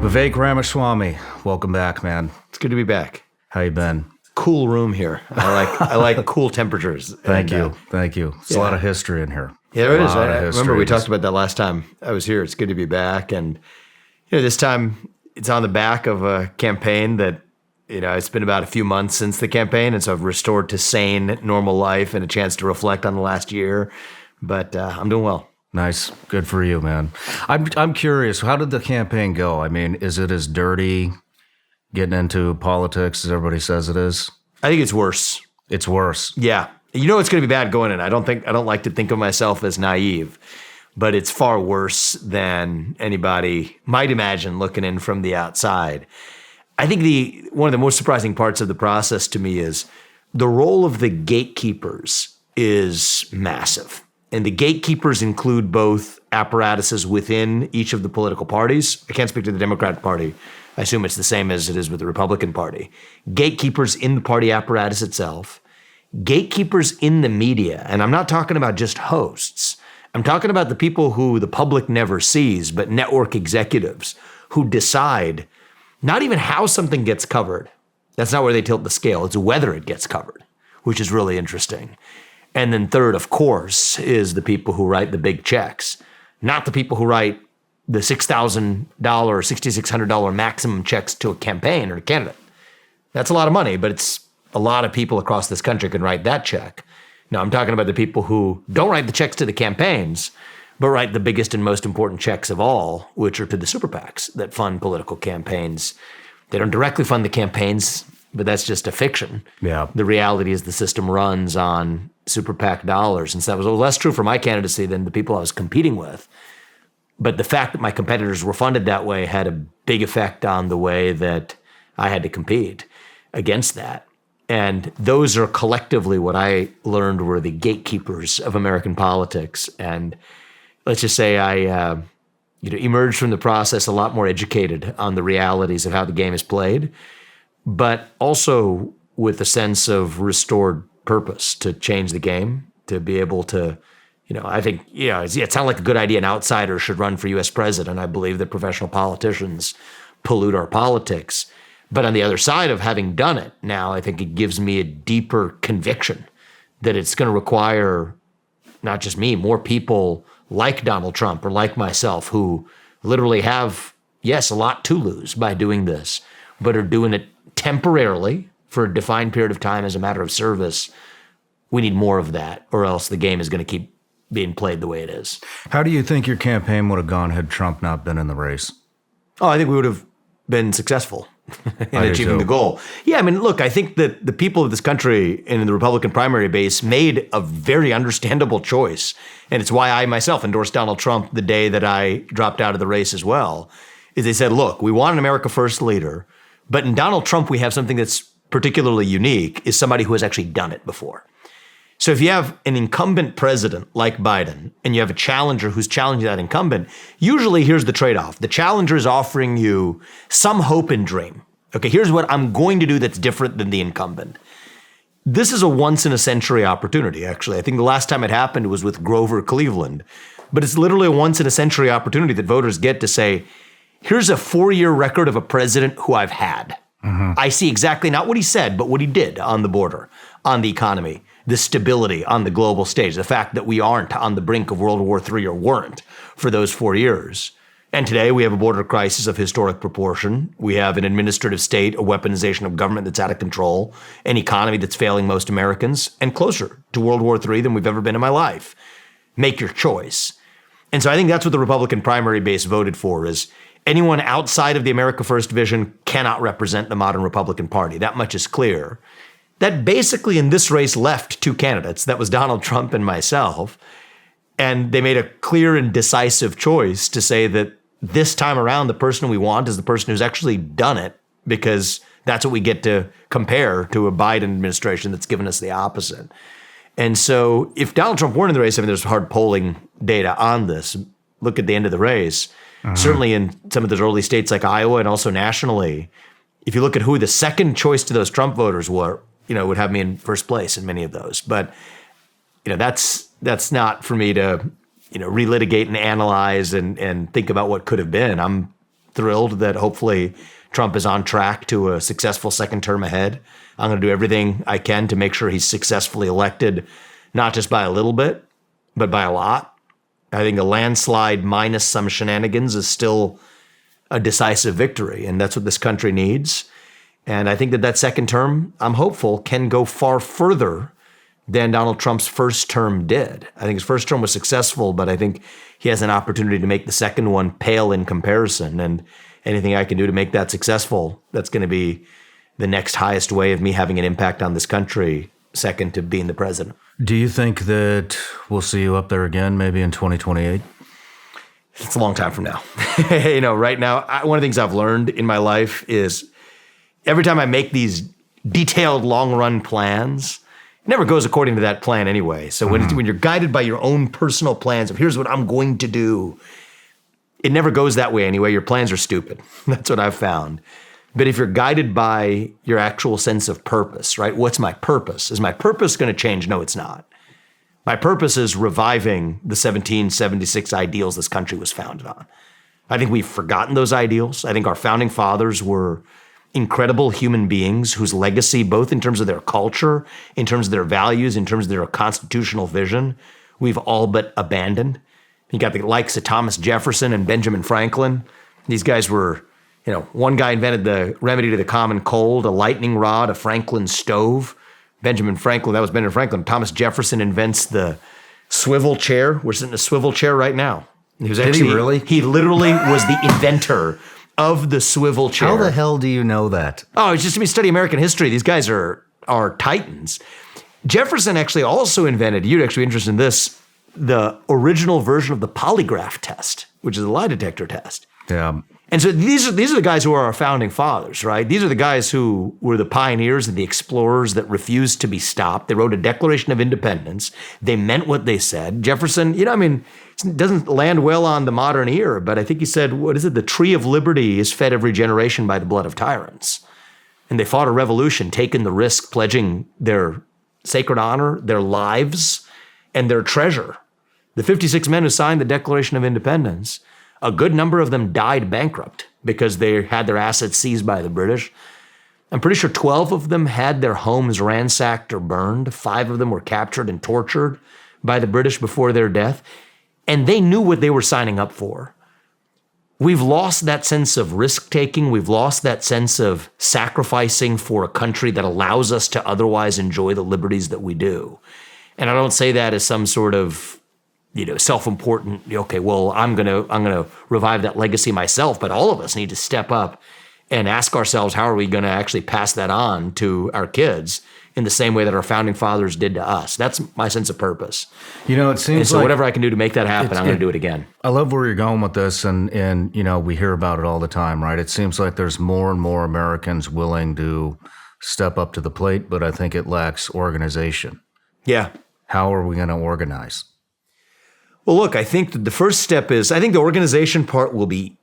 Vivek Ramaswamy, welcome back, man. It's good to be back. How you been? Cool room here. I like cool temperatures. Thank you. There's a lot of history in here. Yeah, there is. I remember we talked about that last time I was here. It's good to be back, and this time it's on the back of a campaign that it's been about a few months since the campaign, and so I've restored to sane, normal life and a chance to reflect on the last year. But I'm doing well. Nice. Good for you, man. I'm curious, how did the campaign go? I mean, is it as dirty getting into politics as everybody says it is? I think it's worse. It's worse. Yeah. It's going to be bad going in. I don't like to think of myself as naive, but it's far worse than anybody might imagine looking in from the outside. I think one of the most surprising parts of the process to me is the role of the gatekeepers is massive. And the gatekeepers include both apparatuses within each of the political parties. I can't speak to the Democratic Party. I assume it's the same as it is with the Republican Party. Gatekeepers in the party apparatus itself. Gatekeepers in the media. And I'm not talking about just hosts. I'm talking about the people who the public never sees, but network executives who decide not even how something gets covered. That's not where they tilt the scale. It's whether it gets covered, which is really interesting. And then third, of course, is the people who write the big checks, not the people who write the $6,000, $6,600 maximum checks to a campaign or a candidate. That's a lot of money, but it's a lot of people across this country can write that check. Now, I'm talking about the people who don't write the checks to the campaigns, but write the biggest and most important checks of all, which are to the super PACs that fund political campaigns. They don't directly fund the campaigns, but that's just a fiction. Yeah. The reality is the system runs on super PAC dollars. And so that was a little less true for my candidacy than the people I was competing with. But the fact that my competitors were funded that way had a big effect on the way that I had to compete against that. And those are collectively what I learned were the gatekeepers of American politics. And let's just say I emerged from the process a lot more educated on the realities of how the game is played, but also with a sense of restored purpose to change the game, to be able to, I think, it sounded like a good idea. An outsider should run for U.S. president. I believe that professional politicians pollute our politics. But on the other side of having done it now, I think it gives me a deeper conviction that it's going to require not just me, more people like Donald Trump or like myself who literally have, yes, a lot to lose by doing this, but are doing it temporarily for a defined period of time as a matter of service. We need more of that, or else the game is going to keep being played the way it is. How do you think your campaign would have gone had Trump not been in the race? Oh, I think we would have been successful in achieving the goal. Yeah, I mean, look, I think that the people of this country in the Republican primary base made a very understandable choice. And it's why I myself endorsed Donald Trump the day that I dropped out of the race as well, is they said, look, we want an America First leader, but in Donald Trump, we have something that's particularly unique, is somebody who has actually done it before. So if you have an incumbent president like Biden and you have a challenger who's challenging that incumbent, usually here's the trade-off. The challenger is offering you some hope and dream. Okay, here's what I'm going to do that's different than the incumbent. This is a once-in-a-century opportunity, actually. I think the last time it happened was with Grover Cleveland. But it's literally a once-in-a-century opportunity that voters get to say, here's a 4-year record of a president who I've had. Mm-hmm. I see exactly not what he said, but what he did on the border, on the economy, the stability on the global stage, the fact that we aren't on the brink of World War III or weren't for those 4 years. And today we have a border crisis of historic proportion. We have an administrative state, a weaponization of government that's out of control, an economy that's failing most Americans, and closer to World War III than we've ever been in my life. Make your choice. And so I think that's what the Republican primary base voted for, is anyone outside of the America First vision cannot represent the modern Republican Party. That much is clear. That basically in this race left two candidates. That was Donald Trump and myself. And they made a clear and decisive choice to say that this time around, the person we want is the person who's actually done it, because that's what we get to compare to a Biden administration that's given us the opposite. And so if Donald Trump weren't in the race, I mean, there's hard polling data on this. Look at the end of the race. Certainly in some of those early states like Iowa and also nationally, if you look at who the second choice to those Trump voters were, it would have me in first place in many of those. But, that's not for me to, relitigate and analyze and think about what could have been. I'm thrilled that hopefully Trump is on track to a successful second term ahead. I'm going to do everything I can to make sure he's successfully elected, not just by a little bit, but by a lot. I think a landslide minus some shenanigans is still a decisive victory, and that's what this country needs. And I think that second term, I'm hopeful, can go far further than Donald Trump's first term did. I think his first term was successful, but I think he has an opportunity to make the second one pale in comparison. And anything I can do to make that successful, that's going to be the next highest way of me having an impact on this country, second to being the president. Do you think that we'll see you up there again, maybe in 2028? It's a long time from now. Right now, one of the things I've learned in my life is every time I make these detailed long-run plans, it never goes according to that plan anyway. So when you're guided by your own personal plans of here's what I'm going to do, it never goes that way anyway. Your plans are stupid. That's what I've found. But if you're guided by your actual sense of purpose, right? What's my purpose? Is my purpose going to change? No, it's not. My purpose is reviving the 1776 ideals this country was founded on. I think we've forgotten those ideals. I think our founding fathers were incredible human beings whose legacy, both in terms of their culture, in terms of their values, in terms of their constitutional vision, we've all but abandoned. You got the likes of Thomas Jefferson and Benjamin Franklin. These guys were, one guy invented the remedy to the common cold, a lightning rod, a Franklin stove. That was Benjamin Franklin. Thomas Jefferson invents the swivel chair. We're sitting in a swivel chair right now. Did he really? He literally was the inventor of the swivel chair. How the hell do you know that? Oh, it's just me study American history. These guys are titans. Jefferson actually also invented, you'd actually be interested in this, the original version of the polygraph test, which is a lie detector test. Yeah. And so these are the guys who are our founding fathers, right? These are the guys who were the pioneers and the explorers that refused to be stopped. They wrote a Declaration of Independence. They meant what they said. Jefferson, it doesn't land well on the modern ear, but I think he said, what is it? The tree of liberty is fed every generation by the blood of tyrants. And they fought a revolution, taking the risk, pledging their sacred honor, their lives, and their treasure. The 56 men who signed the Declaration of Independence, a good number of them died bankrupt because they had their assets seized by the British. I'm pretty sure 12 of them had their homes ransacked or burned. 5 of them were captured and tortured by the British before their death. And they knew what they were signing up for. We've lost that sense of risk-taking. We've lost that sense of sacrificing for a country that allows us to otherwise enjoy the liberties that we do. And I don't say that as some sort of self-important, I'm gonna revive that legacy myself, but all of us need to step up and ask ourselves, how are we gonna actually pass that on to our kids in the same way that our founding fathers did to us? That's my sense of purpose. It seems and so whatever I can do to make that happen, I'm gonna do it again. I love where you're going with this, and we hear about it all the time, right? It seems like there's more and more Americans willing to step up to the plate, but I think it lacks organization. Yeah. How are we gonna organize? Well, look, I think that the first step is, I think the organization part will be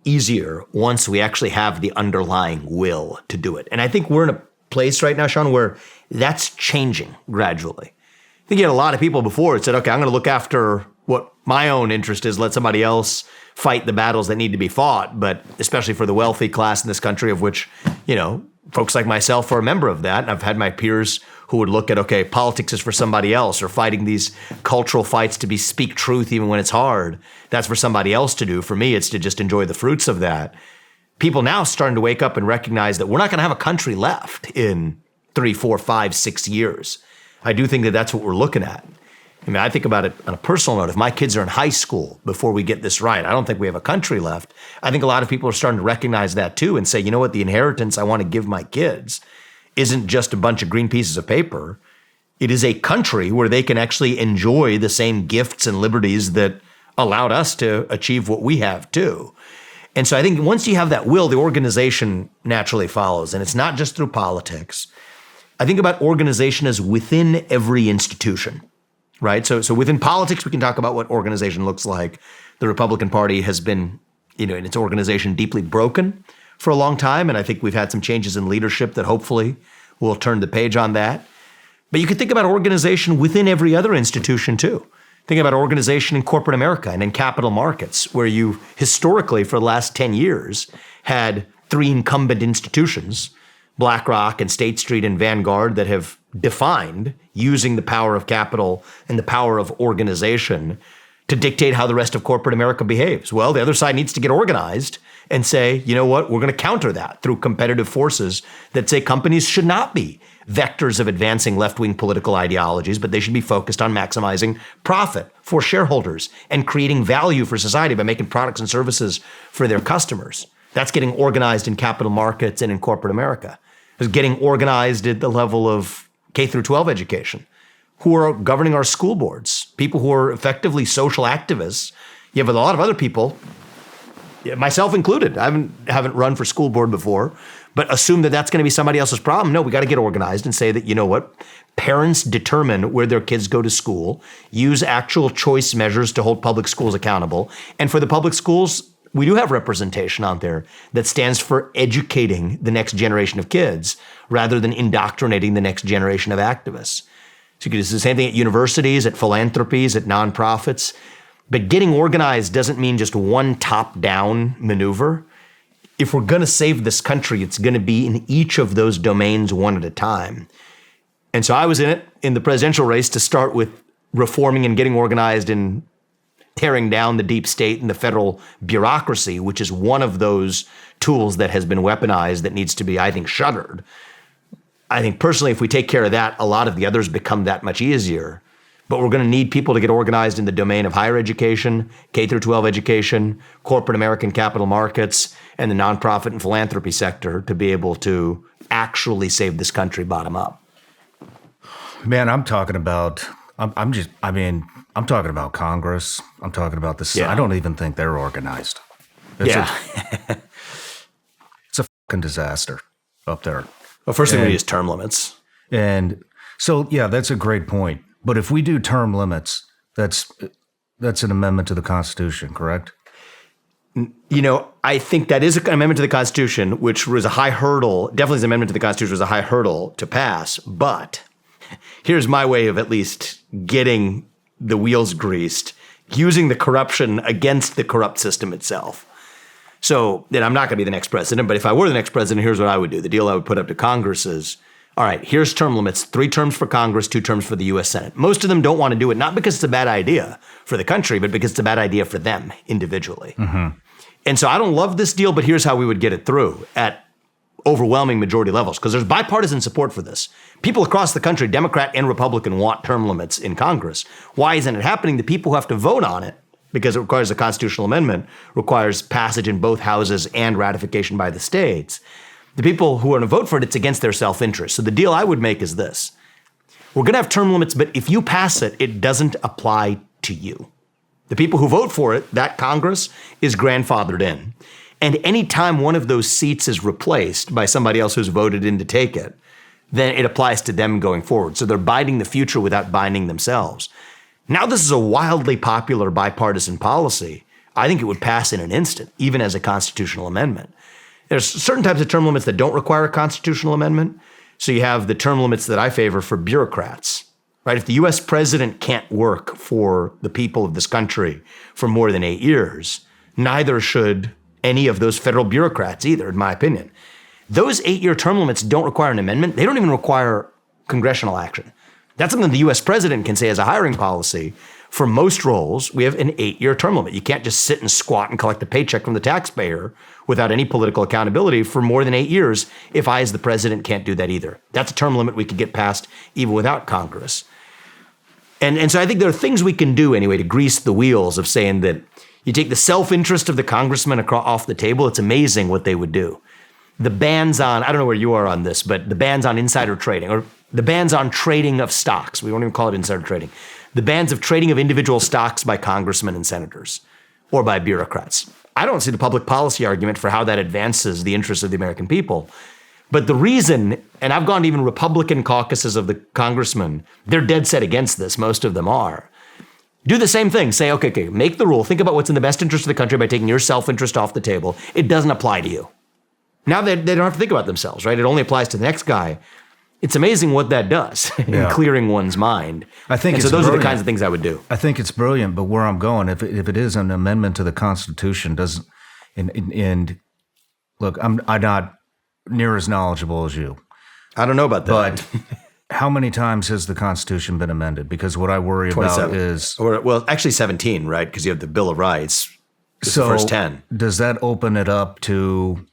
easier once we actually have the underlying will to do it. And I think we're in a place right now, Shawn, where that's changing gradually. I think you had a lot of people before that said, okay, I'm going to look after what my own interest is, let somebody else fight the battles that need to be fought. But especially for the wealthy class in this country, of which, folks like myself are a member of that. And I've had my peers who would look at, okay, politics is for somebody else, or fighting these cultural fights to speak truth even when it's hard. That's for somebody else to do. For me, it's to just enjoy the fruits of that. People now starting to wake up and recognize that we're not going to have a country left in 3, 4, 5, 6 years. I do think that that's what we're looking at. I think about it on a personal note. If my kids are in high school before we get this right, I don't think we have a country left. I think a lot of people are starting to recognize that too and say, you know what, the inheritance I want to give my kids isn't just a bunch of green pieces of paper. It is a country where they can actually enjoy the same gifts and liberties that allowed us to achieve what we have too. And so I think once you have that will, the organization naturally follows. And it's not just through politics. I think about organization as within every institution, right? So within politics, we can talk about what organization looks like. The Republican Party has been, in its organization deeply broken for a long time. And I think we've had some changes in leadership that hopefully will turn the page on that. But you could think about organization within every other institution too. Think about organization in corporate America and in capital markets, where you historically, for the last 10 years, had three incumbent institutions, BlackRock and State Street and Vanguard, that have defined using the power of capital and the power of organization to dictate how the rest of corporate America behaves. Well, the other side needs to get organized and say, you know what, we're going to counter that through competitive forces that say companies should not be vectors of advancing left-wing political ideologies, but they should be focused on maximizing profit for shareholders and creating value for society by making products and services for their customers. That's getting organized in capital markets and in corporate America. It's getting organized at the level of K through 12 education, who are governing our school boards, people who are effectively social activists. You have a lot of other people, myself included. I haven't run for school board before, but assume that that's going to be somebody else's problem. No, we got to get organized and say that, you know what, parents determine where their kids go to school, use actual choice measures to hold public schools accountable. And for the public schools, we do have representation out there that stands for educating the next generation of kids rather than indoctrinating the next generation of activists. So you could do the same thing at universities, at philanthropies, at nonprofits. But getting organized doesn't mean just one top-down maneuver. If we're going to save this country, it's going to be in each of those domains one at a time. And so I was in it in the presidential race to start with reforming and getting organized and tearing down the deep state and the federal bureaucracy, which is one of those tools that has been weaponized that needs to be, I think, shuttered. I think personally, if we take care of that, a lot of the others become that much easier. But we're going to need people to get organized in the domain of higher education, K through 12 education, corporate American capital markets, and the nonprofit and philanthropy sector to be able to actually save this country bottom up. Man, I'm talking about Congress. I'm talking about the. Yeah. I don't even think they're organized. It's a fucking disaster up there. Well, first thing we need is term limits. And so, yeah, that's a great point. But if we do term limits, that's an amendment to the Constitution, correct? You know, I think that is an amendment to the Constitution, which was a high hurdle. Definitely, an amendment to the Constitution was a high hurdle to pass. But here's my way of at least getting the wheels greased, using the corruption against the corrupt system itself. So then I'm not going to be the next president, but if I were the next president, here's what I would do. The deal I would put up to Congress is, all right, here's term limits, 3 terms for Congress, 2 terms for the U.S. Senate. Most of them don't want to do it, not because it's a bad idea for the country, but because it's a bad idea for them individually. Mm-hmm. And so I don't love this deal, but here's how we would get it through at overwhelming majority levels, because there's bipartisan support for this. People across the country, Democrat and Republican, want term limits in Congress. Why isn't it happening? The people who have to vote on it, because it requires a constitutional amendment, requires passage in both houses and ratification by the states. The people who are going to vote for it, it's against their self-interest. So the deal I would make is this. We're going to have term limits, but if you pass it, it doesn't apply to you. The people who vote for it, that Congress, is grandfathered in. And anytime one of those seats is replaced by somebody else who's voted in to take it, then it applies to them going forward. So they're binding the future without binding themselves. Now this is a wildly popular bipartisan policy. I think it would pass in an instant, even as a constitutional amendment. There's certain types of term limits that don't require a constitutional amendment. So you have the term limits that I favor for bureaucrats, right? If the US president can't work for the people of this country for more than 8 years, neither should any of those federal bureaucrats either, in my opinion. Those 8-year term limits don't require an amendment. They don't even require congressional action. That's something the US president can say as a hiring policy. For most roles, we have an 8-year term limit. You can't just sit and squat and collect a paycheck from the taxpayer without any political accountability for more than 8 years if I, as the president, can't do that either. That's a term limit we could get passed even without Congress. And so I think there are things we can do anyway to grease the wheels of saying that you take the self-interest of the congressman off the table. It's amazing what they would do. The bans on, I don't know where you are on this, but the bans on insider trading, or the bans on trading of stocks. We won't even call it insider trading. The bans of trading of individual stocks by congressmen and senators or by bureaucrats. I don't see the public policy argument for how that advances the interests of the American people. But the reason, and I've gone to even Republican caucuses of the congressmen, they're dead set against this. Most of them are. Do the same thing. Say, okay, make the rule. Think about what's in the best interest of the country by taking your self-interest off the table. It doesn't apply to you. Now they don't have to think about themselves, right? It only applies to the next guy. It's amazing what that does in clearing one's mind. I think and so those are the kinds of things I would do. I think it's brilliant, but where I'm going, if it is an amendment to the Constitution, doesn't and look, I'm not near as knowledgeable as you. I don't know about that. But how many times has the Constitution been amended? Because what I worry about is... Well, actually 17, right? Because you have the Bill of Rights. So the first 10. Does that open it up to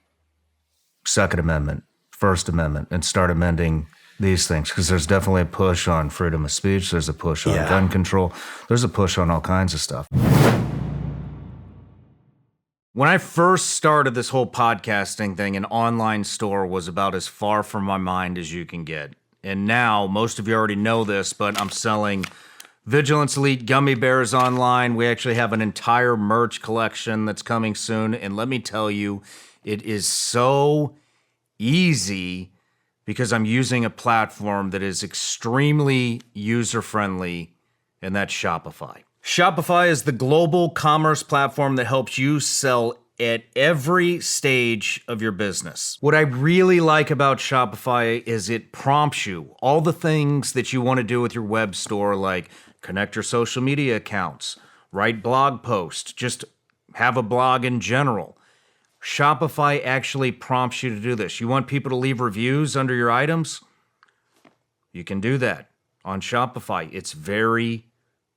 Second Amendment, First Amendment, and start amending these things? Because there's definitely a push on freedom of speech. There's a push on gun control. There's a push on all kinds of stuff. When I first started this whole podcasting thing, an online store was about as far from my mind as you can get. And now, most of you already know this, but I'm selling Vigilance Elite gummy bears online. We actually have an entire merch collection that's coming soon. And let me tell you, it is so easy because I'm using a platform that is extremely user-friendly, and that's Shopify. Shopify is the global commerce platform that helps you sell at every stage of your business. What I really like about Shopify is it prompts you all the things that you want to do with your web store, like connect your social media accounts, write blog posts, just have a blog in general. Shopify actually prompts you to do this. You want people to leave reviews under your items? You can do that on Shopify. It's very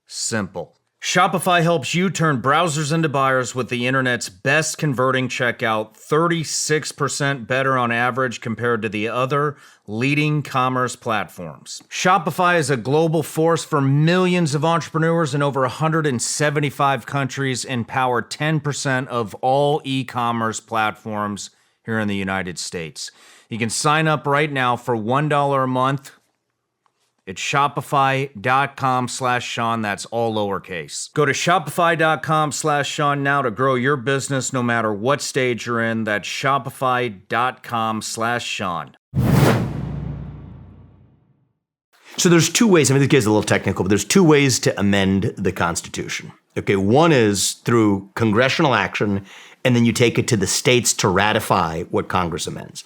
simple. Shopify helps you turn browsers into buyers with the internet's best converting checkout, 36% better on average compared to the other leading commerce platforms. Shopify is a global force for millions of entrepreneurs in over 175 countries and power 10% of all e-commerce platforms here in the United States. You can sign up right now for $1 a month. It's shopify.com/Shawn. That's all lowercase. Go to shopify.com/Shawn now to grow your business no matter what stage you're in. That's shopify.com/Shawn. So there's two ways. I mean, this gets a little technical, but there's two ways to amend the Constitution. Okay, one is through congressional action, and then you take it to the states to ratify what Congress amends.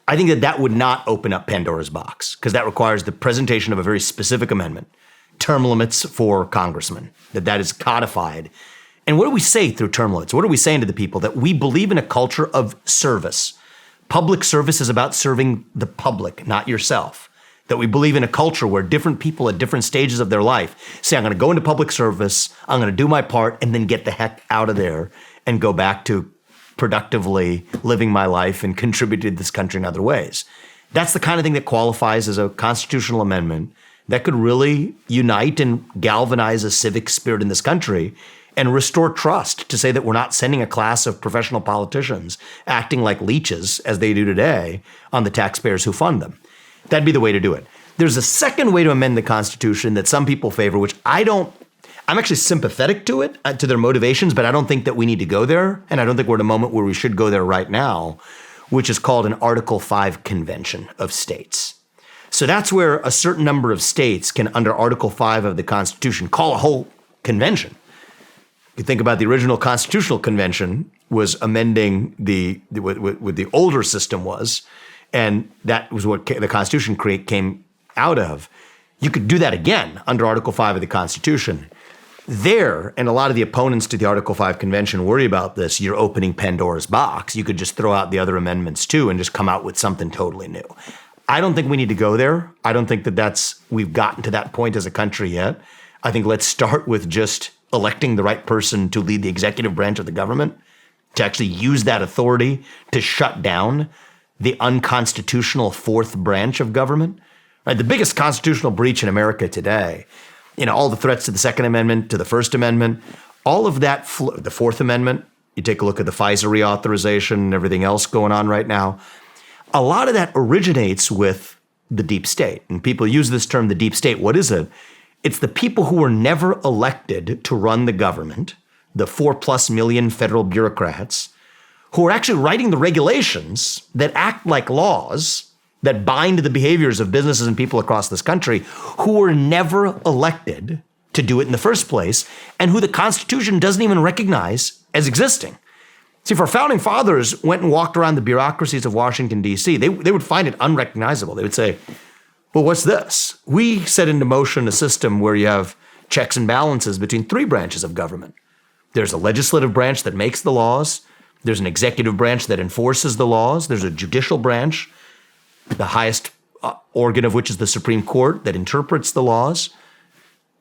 I think that would not open up Pandora's box because that requires the presentation of a very specific amendment, term limits for congressmen, that is codified. And what do we say through term limits? What are we saying to the people? That we believe in a culture of service. Public service is about serving the public, not yourself. That we believe in a culture where different people at different stages of their life say, I'm going to go into public service, I'm going to do my part, and then get the heck out of there and go back to productively living my life and contributed to this country in other ways. That's the kind of thing that qualifies as a constitutional amendment that could really unite and galvanize a civic spirit in this country and restore trust to say that we're not sending a class of professional politicians acting like leeches, as they do today, on the taxpayers who fund them. That'd be the way to do it. There's a second way to amend the Constitution that some people favor, which I'm actually sympathetic to it, to their motivations, but I don't think that we need to go there. And I don't think we're at a moment where we should go there right now, which is called an Article 5 Convention of States. So that's where a certain number of states can, under Article 5 of the Constitution, call a whole convention. You think about the original Constitutional Convention was amending what the older system was, and that was what the Constitution came out of. You could do that again under Article 5 of the Constitution. There, and a lot of the opponents to the Article 5 Convention worry about this, you're opening Pandora's box. You could just throw out the other amendments too and just come out with something totally new. I don't think we need to go there. I don't think that we've gotten to that point as a country yet. I think let's start with just electing the right person to lead the executive branch of the government, to actually use that authority to shut down the unconstitutional fourth branch of government. Right? The biggest constitutional breach in America today, all the threats to the Second Amendment, to the First Amendment, all of that, the Fourth Amendment, you take a look at the Pfizer reauthorization and everything else going on right now, a lot of that originates with the deep state. And people use this term, the deep state. What is it? It's the people who were never elected to run the government, the 4+ million federal bureaucrats, who are actually writing the regulations that act like laws that bind the behaviors of businesses and people across this country, who were never elected to do it in the first place, and who the Constitution doesn't even recognize as existing. See, if our founding fathers went and walked around the bureaucracies of Washington, D.C., they would find it unrecognizable. They would say, Well, what's this? We set into motion a system where you have checks and balances between three branches of government. There's a legislative branch that makes the laws. There's an executive branch that enforces the laws. There's a judicial branch, the highest organ of which is the Supreme Court, that interprets the laws.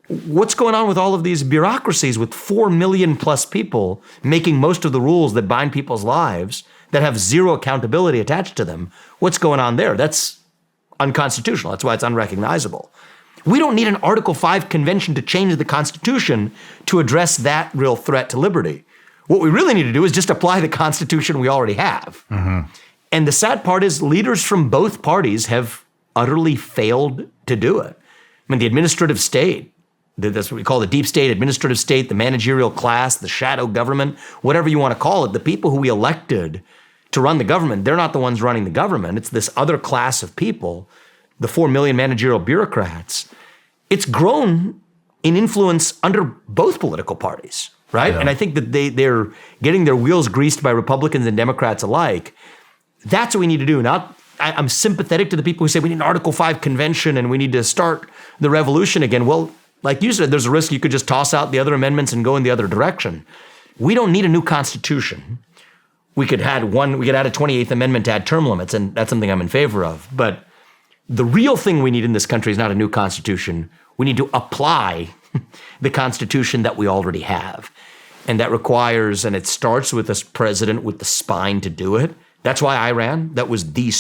What's going on with all of these bureaucracies with 4 million plus people making most of the rules that bind people's lives that have zero accountability attached to them? What's going on there? That's unconstitutional. That's why it's unrecognizable. We don't need an Article 5 convention to change the Constitution to address that real threat to liberty. What we really need to do is just apply the Constitution we already have. Mm-hmm. And the sad part is leaders from both parties have utterly failed to do it. I mean, the administrative state, that's what we call the deep state, administrative state, the managerial class, the shadow government, whatever you want to call it, the people who we elected to run the government, they're not the ones running the government. It's this other class of people, the 4 million managerial bureaucrats. It's grown in influence under both political parties, right? Yeah. And I think that they're getting their wheels greased by Republicans and Democrats alike. That's what we need to do. I'm sympathetic to the people who say we need an Article 5 convention and we need to start the revolution again. Well, like you said, there's a risk you could just toss out the other amendments and go in the other direction. We don't need a new constitution. We could add a 28th Amendment to add term limits, and that's something I'm in favor of. But the real thing we need in this country is not a new constitution. We need to apply the Constitution that we already have. And that requires, and it starts with this president with the spine to do it. That's why I ran. That was I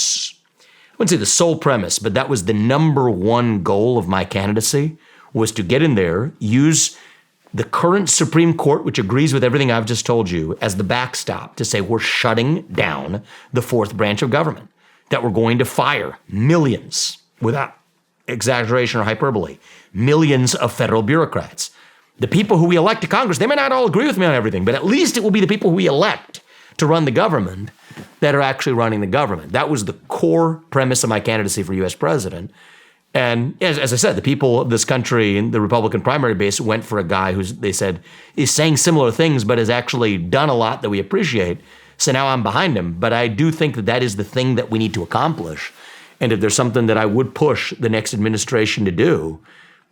wouldn't say the sole premise, but that was the number one goal of my candidacy, was to get in there, use the current Supreme Court, which agrees with everything I've just told you, as the backstop to say we're shutting down the fourth branch of government, that we're going to fire millions, without exaggeration or hyperbole, millions of federal bureaucrats. The people who we elect to Congress, they may not all agree with me on everything, but at least it will be the people who we elect to run the government that are actually running the government. That was the core premise of my candidacy for U.S. president. And as I said, the people of this country in the Republican primary base went for a guy who they said is saying similar things, but has actually done a lot that we appreciate. So now I'm behind him. But I do think that that is the thing that we need to accomplish. And if there's something that I would push the next administration to do,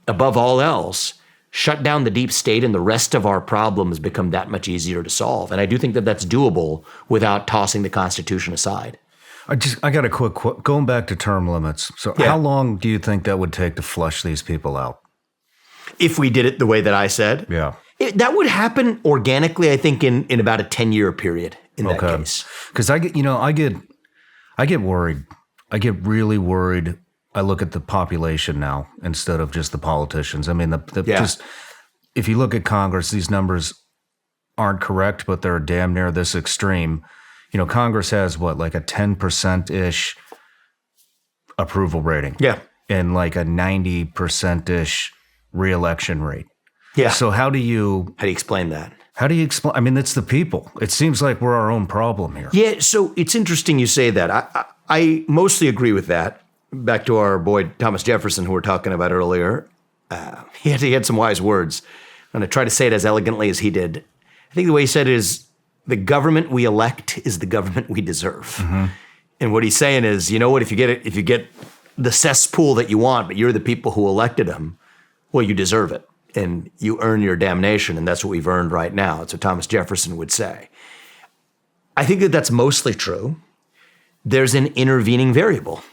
above all else, shut down the deep state, and the rest of our problems become that much easier to solve. And I do think that that's doable without tossing the Constitution aside. I got a quick going back to term limits. So How long do you think that would take to flush these people out? If we did it the way that I said? Yeah. That would happen organically, I think, in about a 10-year period in that case. Because I get worried. I get really worried. I look at the population now instead of just the politicians. I mean, just if you look at Congress, these numbers aren't correct, but they're damn near this extreme. You know, Congress has like a 10%-ish approval rating. Yeah. And like a 90%-ish reelection rate. Yeah. So how do you explain that? How do you explain? I mean, it's the people. It seems like we're our own problem here. Yeah. So it's interesting you say that. I mostly agree with that. Back to our boy Thomas Jefferson, who we were talking about earlier. He had some wise words. I'm going to try to say it as elegantly as he did. I think the way he said it is, the government we elect is the government we deserve. Mm-hmm. And what he's saying is, you know what, if you get the cesspool that you want, but you're the people who elected him, well, you deserve it. And you earn your damnation, and that's what we've earned right now. That's what Thomas Jefferson would say. I think that that's mostly true. There's an intervening variable,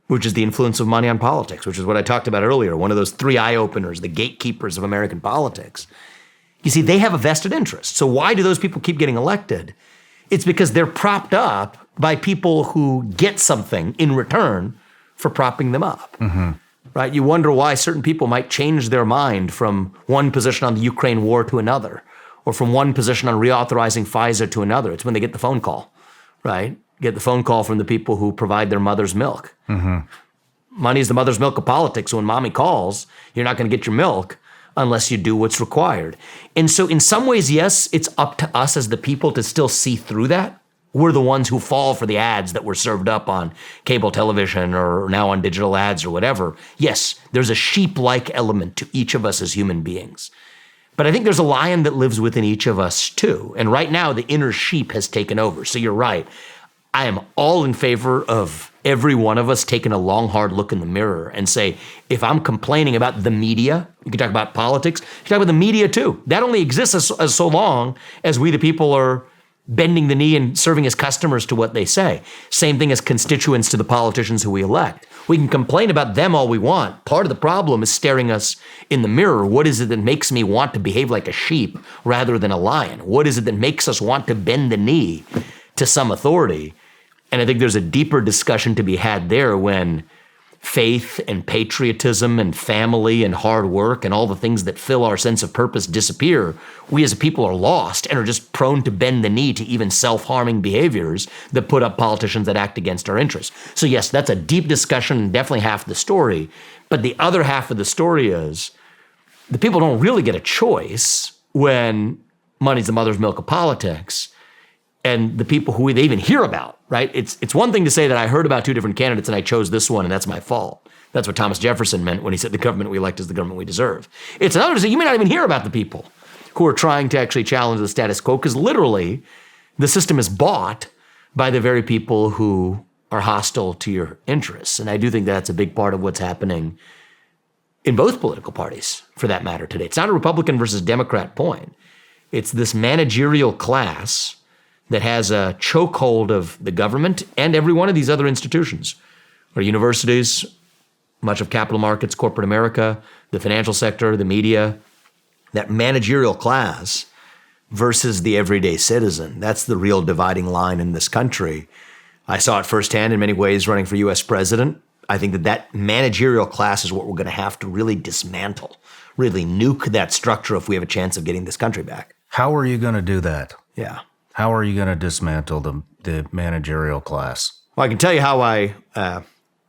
which is the influence of money on politics, which is what I talked about earlier, one of those three eye-openers, the gatekeepers of American politics. You see, they have a vested interest. So why do those people keep getting elected? It's because they're propped up by people who get something in return for propping them up, right? You wonder why certain people might change their mind from one position on the Ukraine war to another, or from one position on reauthorizing FISA to another. It's when they get the phone call, right? Get the phone call from the people who provide their mother's milk. Money is the mother's milk of politics. So when mommy calls, you're not going to get your milk unless you do what's required. And so in some ways, yes, it's up to us as the people to still see through that. We're the ones who fall for the ads that were served up on cable television or now on digital ads or whatever. Yes, there's a sheep-like element to each of us as human beings. But I think there's a lion that lives within each of us too. And right now, the inner sheep has taken over. So you're right. I am all in favor of every one of us taking a long, hard look in the mirror and say, if I'm complaining about the media, you can talk about politics, you can talk about the media too. That only exists as so long as we, the people, are bending the knee and serving as customers to what they say. Same thing as constituents to the politicians who we elect. We can complain about them all we want. Part of the problem is staring us in the mirror. What is it that makes me want to behave like a sheep rather than a lion? What is it that makes us want to bend the knee to some authority? And I think there's a deeper discussion to be had there when faith and patriotism and family and hard work and all the things that fill our sense of purpose disappear. We as a people are lost and are just prone to bend the knee to even self-harming behaviors that put up politicians that act against our interests. So yes, that's a deep discussion and definitely half the story. But the other half of the story is the people don't really get a choice when money's the mother's milk of politics. And the people who they even hear about, right? It's one thing to say that I heard about two different candidates and I chose this one and that's my fault. That's what Thomas Jefferson meant when he said the government we elect is the government we deserve. It's another to say you may not even hear about the people who are trying to actually challenge the status quo because literally the system is bought by the very people who are hostile to your interests. And I do think that's a big part of what's happening in both political parties, for that matter, today. It's not a Republican versus Democrat point. It's this managerial class that has a chokehold of the government and every one of these other institutions, our universities, much of capital markets, corporate America, the financial sector, the media, that managerial class versus the everyday citizen. That's the real dividing line in this country. I saw it firsthand in many ways running for US president. I think that managerial class is what we're going to have to really dismantle, really nuke that structure if we have a chance of getting this country back. How are you going to do that? Yeah. How are you going to dismantle the managerial class? Well, I can tell you how I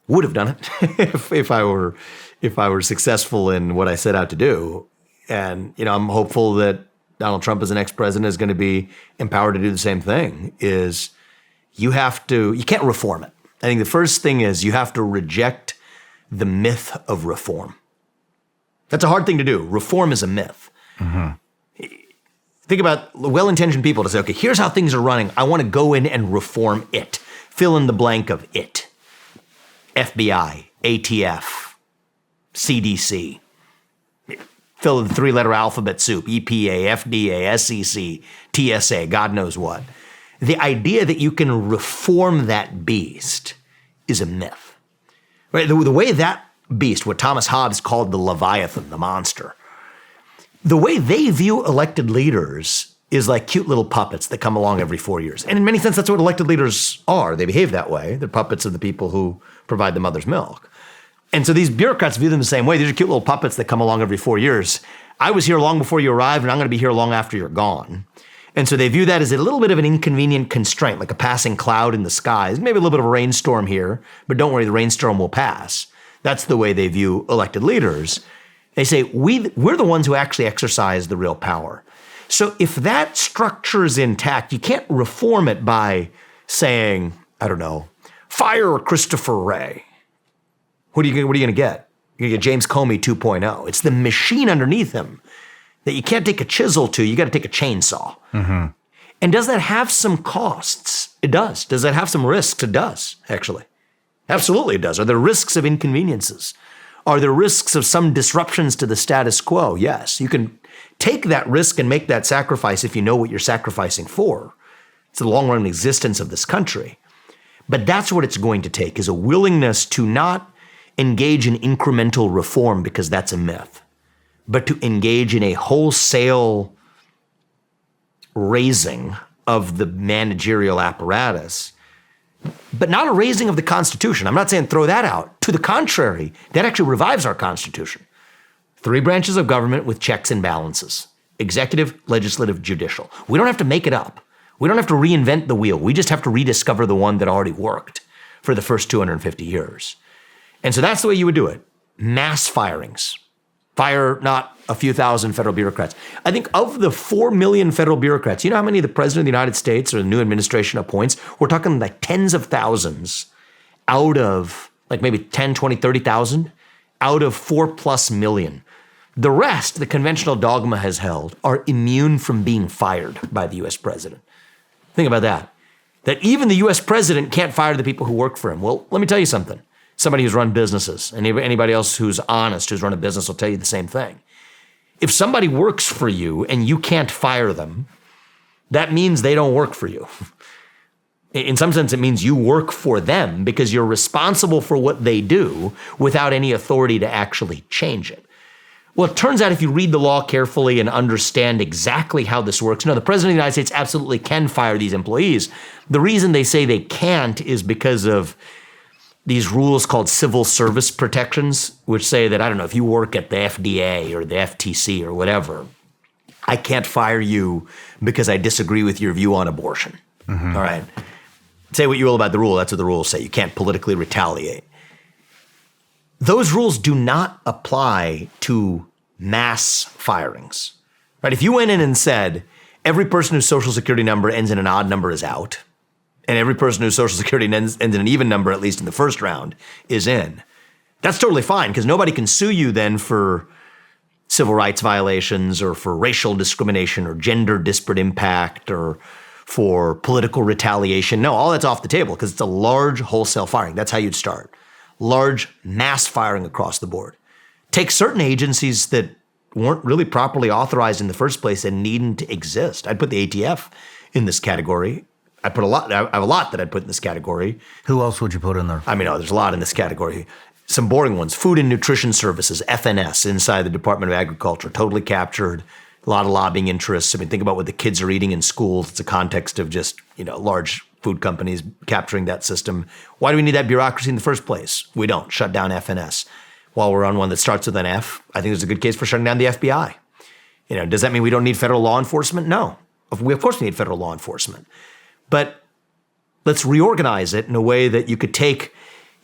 would have done it if I were successful in what I set out to do. And I'm hopeful that Donald Trump as the next president is going to be empowered to do the same thing. You can't reform it. I think the first thing is you have to reject the myth of reform. That's a hard thing to do. Reform is a myth. Mm-hmm. Think about well-intentioned people to say, okay, here's how things are running. I want to go in and reform it. Fill in the blank of it. FBI, ATF, CDC. Fill in the three-letter alphabet soup. EPA, FDA, SEC, TSA, God knows what. The idea that you can reform that beast is a myth. Right? The way that beast, what Thomas Hobbes called the Leviathan, the monster, the way they view elected leaders is like cute little puppets that come along every 4 years. And in many sense, that's what elected leaders are. They behave that way. They're puppets of the people who provide the mother's milk. And so these bureaucrats view them the same way. These are cute little puppets that come along every 4 years. I was here long before you arrived, and I'm going to be here long after you're gone. And so they view that as a little bit of an inconvenient constraint, like a passing cloud in the skies. Maybe a little bit of a rainstorm here, but don't worry, the rainstorm will pass. That's the way they view elected leaders. They say, we're the ones who actually exercise the real power. So if that structure is intact, you can't reform it by saying, I don't know, fire Christopher Wray. What are you going to get? You're going to get James Comey 2.0. It's the machine underneath him that you can't take a chisel to. You got to take a chainsaw. Mm-hmm. And does that have some costs? It does. Does that have some risks? It does, actually. Absolutely it does. Are there risks of inconveniences? Are there risks of some disruptions to the status quo? Yes. You can take that risk and make that sacrifice if you know what you're sacrificing for. It's the long-run existence of this country. But that's what it's going to take, is a willingness to not engage in incremental reform because that's a myth, but to engage in a wholesale raising of the managerial apparatus, but not a raising of the Constitution. I'm not saying throw that out. To the contrary, that actually revives our Constitution. 3 branches of government with checks and balances: executive, legislative, judicial. We don't have to make it up. We don't have to reinvent the wheel. We just have to rediscover the one that already worked for the first 250 years. And so that's the way you would do it. Mass firings. Fire not a few thousand federal bureaucrats. I think of the 4 million federal bureaucrats, you know how many the President of the United States or the new administration appoints? We're talking like tens of thousands out of like maybe 10, 20, 30,000 out of 4+ million. The rest, the conventional dogma has held, are immune from being fired by the US president. Think about that. that even the US president can't fire the people who work for him. Well, let me tell you something. Somebody who's run businesses, and anybody else who's honest, who's run a business will tell you the same thing. If somebody works for you and you can't fire them, that means they don't work for you. In some sense, it means you work for them because you're responsible for what they do without any authority to actually change it. Well, it turns out if you read the law carefully and understand exactly how this works, no, the president of the United States absolutely can fire these employees. The reason they say they can't is because of these rules called civil service protections, which say that, I don't know, if you work at the FDA or the FTC or whatever, I can't fire you because I disagree with your view on abortion. Mm-hmm. All right. Say what you will about the rule. That's what the rules say. You can't politically retaliate. Those rules do not apply to mass firings, right? If you went in and said, every person whose social security number ends in an odd number is out, and every person whose social security ends in an even number, at least in the first round, is in, that's totally fine because nobody can sue you then for civil rights violations or for racial discrimination or gender disparate impact or for political retaliation. No, all that's off the table because it's a large wholesale firing. That's how you'd start. Large mass firing across the board. Take certain agencies that weren't really properly authorized in the first place and needn't exist. I'd put the ATF in this category. I have a lot that I'd put in this category. Who else would you put in there? I mean, there's a lot in this category. Some boring ones. Food and Nutrition Services, FNS, inside the Department of Agriculture, totally captured. A lot of lobbying interests. I mean, think about what the kids are eating in schools. It's a context of just, large food companies capturing that system. Why do we need that bureaucracy in the first place? We don't. Shut down FNS. While we're on one that starts with an F, I think there's a good case for shutting down the FBI. Does that mean we don't need federal law enforcement? No. Of course we need federal law enforcement. But let's reorganize it in a way that you could take,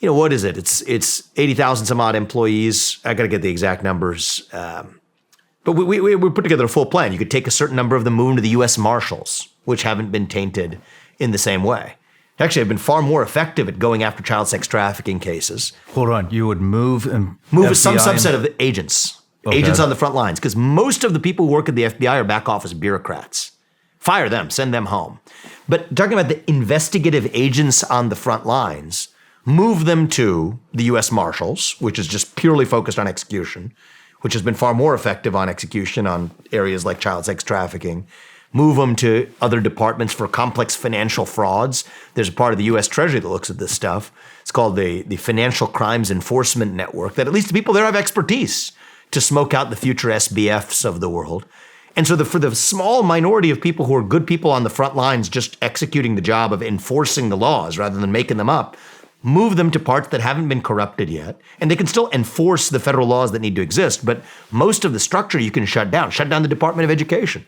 what is it? It's 80,000 some odd employees. I got to get the exact numbers. But we put together a full plan. You could take a certain number of them, move them to the U.S. Marshals, which haven't been tainted in the same way. Actually, have been far more effective at going after child sex trafficking cases. Hold on, you would move some subset of the agents, Okay. agents on the front lines, because most of the people who work at the FBI are back office bureaucrats. Fire them, send them home. But talking about the investigative agents on the front lines, move them to the U.S. Marshals, which is just purely focused on execution, which has been far more effective on execution on areas like child sex trafficking. Move them to other departments for complex financial frauds. There's a part of the U.S. Treasury that looks at this stuff. It's called the Financial Crimes Enforcement Network, that at least the people there have expertise to smoke out the future SBFs of the world. And so for the small minority of people who are good people on the front lines just executing the job of enforcing the laws rather than making them up, move them to parts that haven't been corrupted yet. And they can still enforce the federal laws that need to exist, but most of the structure you can shut down. Shut down the Department of Education.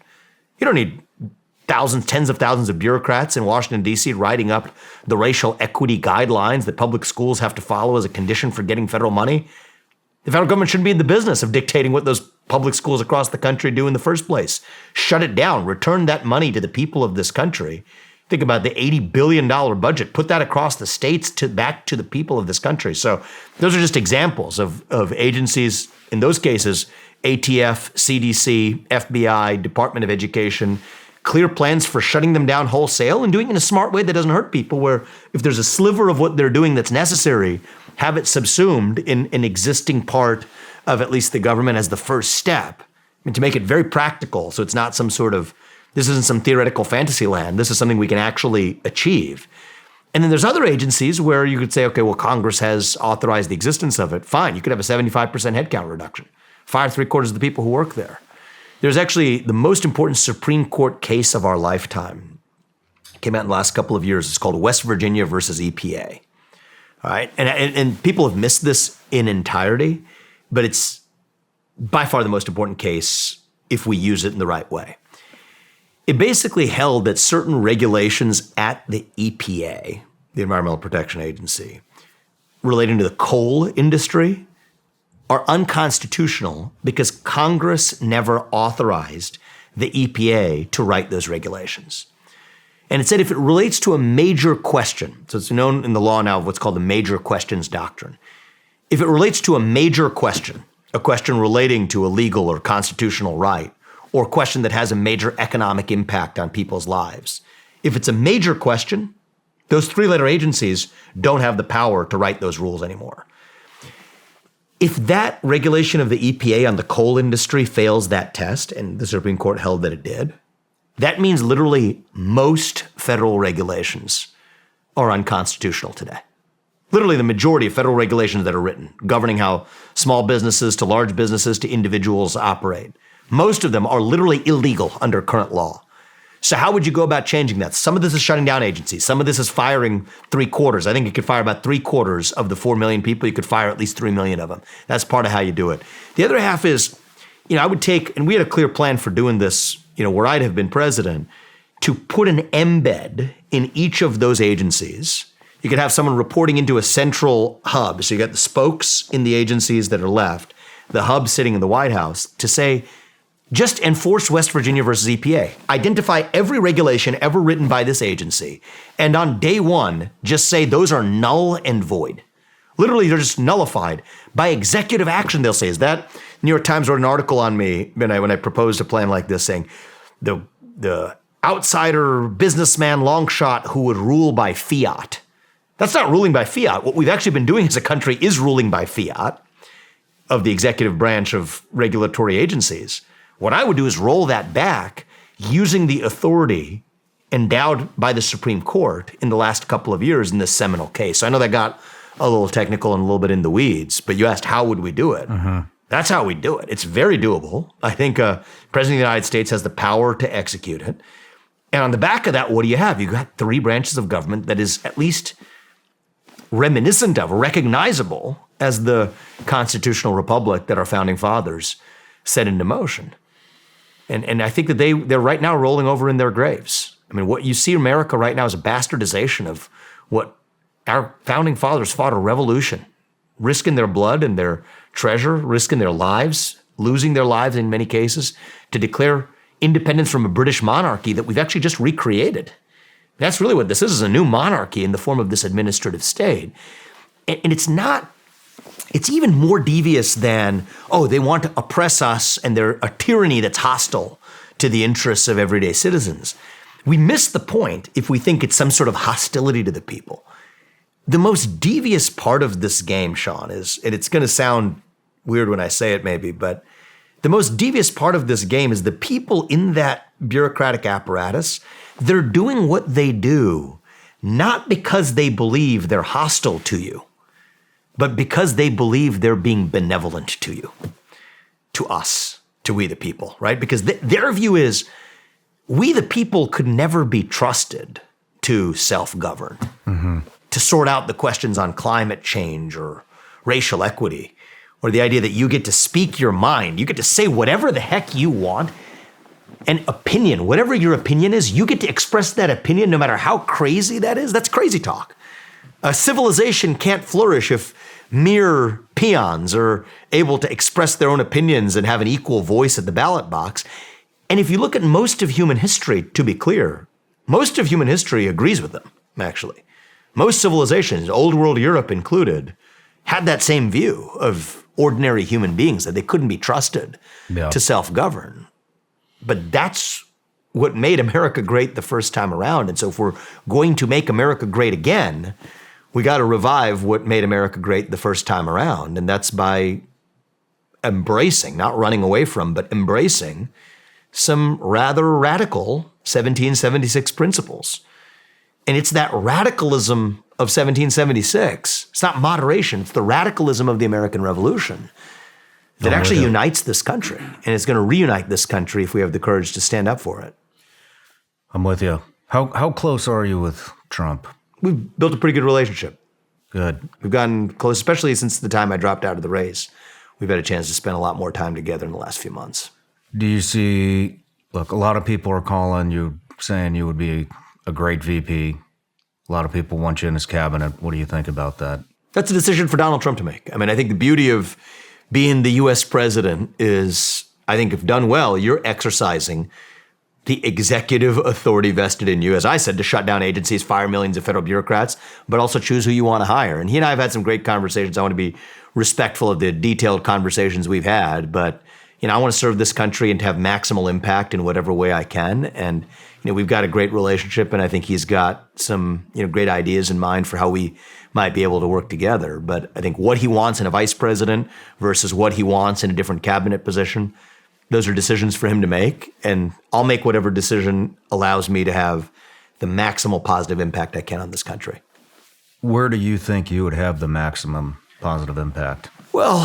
You don't need thousands, tens of thousands of bureaucrats in Washington, D.C. writing up the racial equity guidelines that public schools have to follow as a condition for getting federal money. The federal government shouldn't be in the business of dictating what those public schools across the country do in the first place. Shut it down. Return that money to the people of this country. Think about the $80 billion budget. Put that across the states back to the people of this country. So those are just examples of agencies, in those cases, ATF, CDC, FBI, Department of Education, clear plans for shutting them down wholesale and doing it in a smart way that doesn't hurt people, where if there's a sliver of what they're doing that's necessary, have it subsumed in an existing part of at least the government as the first step. I mean, to make it very practical, so it's not this isn't some theoretical fantasy land. This is something we can actually achieve. And then there's other agencies where you could say, okay, well, Congress has authorized the existence of it. Fine, you could have a 75% headcount reduction. Fire 3/4 of the people who work there. There's actually the most important Supreme Court case of our lifetime. It came out in the last couple of years. It's called West Virginia versus EPA. All right, and people have missed this in entirety, but it's by far the most important case if we use it in the right way. It basically held that certain regulations at the EPA, the Environmental Protection Agency, relating to the coal industry are unconstitutional because Congress never authorized the EPA to write those regulations. And it said if it relates to a major question, so it's known in the law now of what's called the major questions doctrine. If it relates to a major question, a question relating to a legal or constitutional right, or a question that has a major economic impact on people's lives, if it's a major question, Those three-letter agencies don't have the power to write those rules anymore. If that regulation of the EPA on the coal industry fails that test, and the Supreme Court held that it did, that means literally most federal regulations are unconstitutional today. Literally the majority of federal regulations that are written governing how small businesses to large businesses to individuals operate, most of them are literally illegal under current law. So how would you go about changing that? Some of this is shutting down agencies. Some of this is firing 3/4. I think you could fire about 3/4 of the 4 million people. You could fire at least 3 million of them. That's part of how you do it. The other half is, I would take, and we had a clear plan for doing this, where I'd have been president, to put an embed in each of those agencies. You could have someone reporting into a central hub. So you got the spokes in the agencies that are left, the hub sitting in the White House, to say, just enforce West Virginia versus EPA. Identify every regulation ever written by this agency. And on day one, just say those are null and void. Literally, they're just nullified by executive action, they'll say. Is that New York Times wrote an article on me when I proposed a plan like this, saying the outsider businessman long shot who would rule by fiat. That's not ruling by fiat. What we've actually been doing as a country is ruling by fiat of the executive branch of regulatory agencies. What I would do is roll that back using the authority endowed by the Supreme Court in the last couple of years in this seminal case. So I know that got a little technical and a little bit in the weeds, but you asked how would we do it? That's how we do it. It's very doable. I think President of the United States has the power to execute it. And on the back of that, what do you have? You've got 3 branches of government that is at least reminiscent of, recognizable as the constitutional republic that our founding fathers set into motion. And I think that they're right now rolling over in their graves. I mean, what you see in America right now is a bastardization of what our founding fathers fought, a revolution, risking their blood and their treasure, risking their lives, losing their lives in many cases, to declare independence from a British monarchy that we've actually just recreated. That's really what this is a new monarchy in the form of this administrative state. And it's even more devious than, they want to oppress us and they're a tyranny that's hostile to the interests of everyday citizens. We miss the point if we think it's some sort of hostility to the people. The most devious part of this game, Shawn, is, and it's going to sound weird when I say it maybe, but the most devious part of this game is the people in that bureaucratic apparatus, they're doing what they do, not because they believe they're hostile to you, but because they believe they're being benevolent to you, to us, to we the people, right? Because their view is, we the people could never be trusted to self-govern, to sort out the questions on climate change or racial equity, or the idea that you get to speak your mind, you get to say whatever the heck you want, an opinion, whatever your opinion is, you get to express that opinion no matter how crazy that is. That's crazy talk. A civilization can't flourish if mere peons are able to express their own opinions and have an equal voice at the ballot box. And if you look at most of human history, to be clear, most of human history agrees with them, actually. Most civilizations, old world Europe included, had that same view of ordinary human beings, that they couldn't be trusted to self-govern. But that's what made America great the first time around. And so if we're going to make America great again, we got to revive what made America great the first time around. And that's by embracing, not running away from, but embracing some rather radical 1776 principles. And it's that radicalism of 1776. It's not moderation. It's the radicalism of the American Revolution that actually unites this country. And it's going to reunite this country if we have the courage to stand up for it. I'm with you. How close are you with Trump? We've built a pretty good relationship. Good. We've gotten close, especially since the time I dropped out of the race. We've had a chance to spend a lot more time together in the last few months. Do you see, look, a lot of people are calling you, saying you would be a great VP. A lot of people want you in his cabinet. What do you think about that? That's a decision for Donald Trump to make. I mean, I think the beauty of being the U.S. president is, I think if done well, you're exercising the executive authority vested in you, as I said, to shut down agencies, fire millions of federal bureaucrats, but also choose who you want to hire. And he and I have had some great conversations. I want to be respectful of the detailed conversations we've had, but I want to serve this country and to have maximal impact in whatever way I can. And, we've got a great relationship, and I think he's got some, great ideas in mind for how we might be able to work together. But I think what he wants in a vice president versus what he wants in a different cabinet position, those are decisions for him to make. And I'll make whatever decision allows me to have the maximal positive impact I can on this country. Where do you think you would have the maximum positive impact? Well,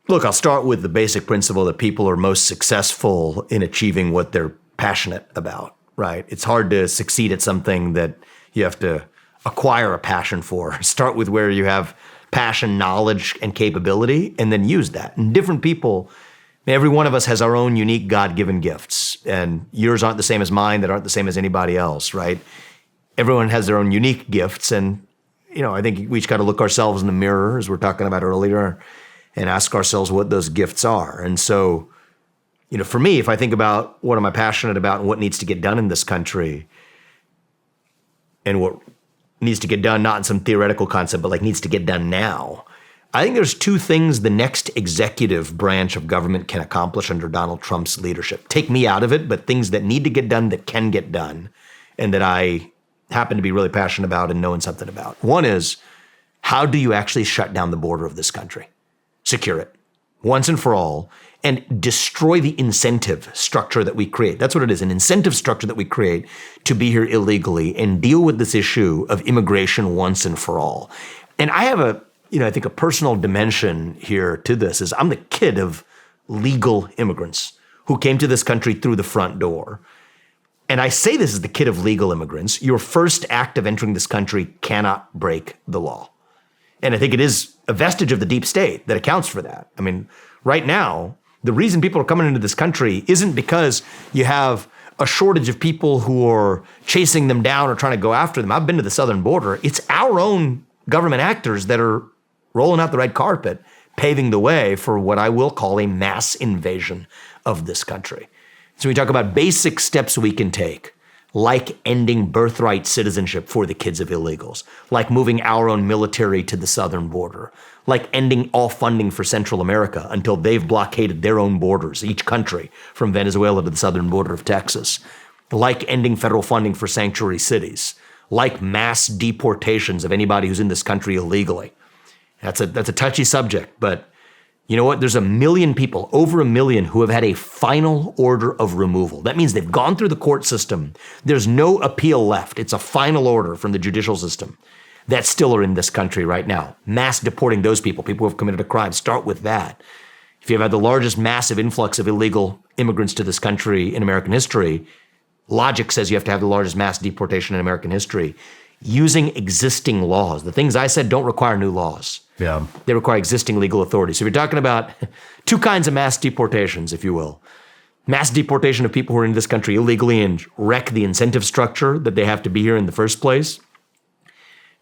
look, I'll start with the basic principle that people are most successful in achieving what they're passionate about, right? It's hard to succeed at something that you have to acquire a passion for. Start with where you have passion, knowledge, and capability, and then use that. And different people, every one of us has our own unique God-given gifts, and yours aren't the same as mine, that aren't the same as anybody else, right? Everyone has their own unique gifts, and I think we each got to look ourselves in the mirror, as we were talking about earlier, and ask ourselves what those gifts are. And so, for me, if I think about what am I passionate about and what needs to get done in this country, and what needs to get done, not in some theoretical concept, but like needs to get done now, I think there's two things the next executive branch of government can accomplish under Donald Trump's leadership. Take me out of it, but things that need to get done, that can get done, and that I happen to be really passionate about and knowing something about. One is, how do you actually shut down the border of this country? Secure it once and for all, and destroy the incentive structure that we create. That's what it is, an incentive structure that we create to be here illegally, and deal with this issue of immigration once and for all. And I have I think a personal dimension here to this is I'm the kid of legal immigrants who came to this country through the front door. And I say this as the kid of legal immigrants. Your first act of entering this country cannot break the law. And I think it is a vestige of the deep state that accounts for that. I mean, right now, the reason people are coming into this country isn't because you have a shortage of people who are chasing them down or trying to go after them. I've been to the southern border. It's our own government actors that are rolling out the red carpet, paving the way for what I will call a mass invasion of this country. So we talk about basic steps we can take, like ending birthright citizenship for the kids of illegals, like moving our own military to the southern border, like ending all funding for Central America until they've blockaded their own borders, each country, from Venezuela to the southern border of Texas, like ending federal funding for sanctuary cities, like mass deportations of anybody who's in this country illegally. That's a touchy subject, but you know what? There's 1 million people, over 1 million, who have had a final order of removal. That means they've gone through the court system. There's no appeal left. It's a final order from the judicial system that still are in this country right now. Mass deporting those people who have committed a crime. Start with that. If you've had the largest massive influx of illegal immigrants to this country in American history, logic says you have to have the largest mass deportation in American history. Using existing laws. The things I said don't require new laws. Yeah. They require existing legal authority. So we're talking about two kinds of mass deportations, if you will. Mass deportation of people who are in this country illegally and wreck the incentive structure that they have to be here in the first place.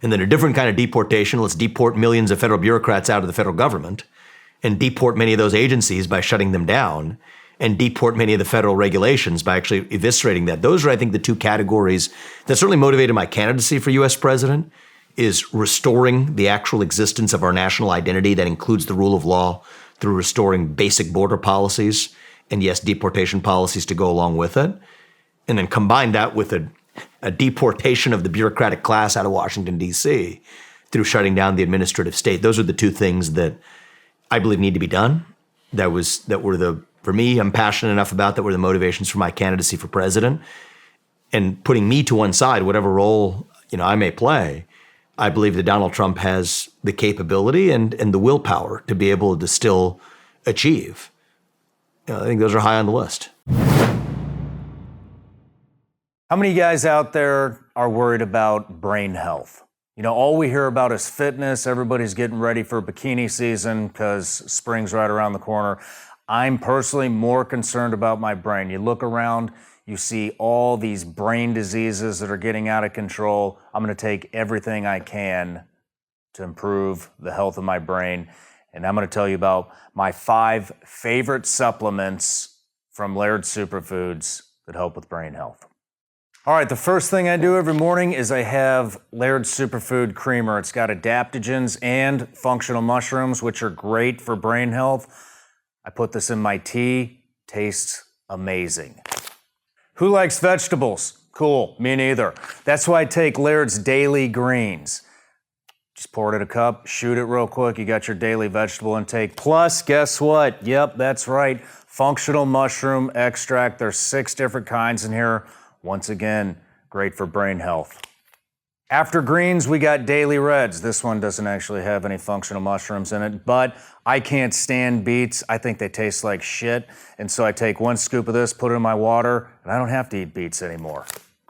And then a different kind of deportation. Let's deport millions of federal bureaucrats out of the federal government and deport many of those agencies by shutting them down, and deport many of the federal regulations by actually eviscerating that. Those are, I think, the two categories that certainly motivated my candidacy for U.S. president, is restoring the actual existence of our national identity that includes the rule of law through restoring basic border policies and, yes, deportation policies to go along with it. And then combine that with a deportation of the bureaucratic class out of Washington, D.C. through shutting down the administrative state. Those are the two things that I believe need to be done. For me, I'm passionate enough about, that were the motivations for my candidacy for president. And putting me to one side, whatever role I may play, I believe that Donald Trump has the capability and the willpower to be able to still achieve. I think those are high on the list. How many guys out there are worried about brain health? All we hear about is fitness. Everybody's getting ready for bikini season because spring's right around the corner. I'm personally more concerned about my brain. You look around, you see all these brain diseases that are getting out of control. I'm going to take everything I can to improve the health of my brain. And I'm going to tell you about my 5 favorite supplements from Laird Superfoods that help with brain health. All right, the first thing I do every morning is I have Laird's Superfood Creamer. It's got adaptogens and functional mushrooms, which are great for brain health. I put this in my tea. Tastes amazing. Who likes vegetables? Cool, me neither. That's why I take Laird's Daily Greens. Just pour it in a cup, shoot it real quick, you got your daily vegetable intake. Plus, guess what? Yep, that's right, functional mushroom extract. There's 6 different kinds in here. Once again, great for brain health. After greens, we got daily reds. This one doesn't actually have any functional mushrooms in it, but I can't stand beets. I think they taste like shit. And so I take 1 scoop of this, put it in my water, and I don't have to eat beets anymore.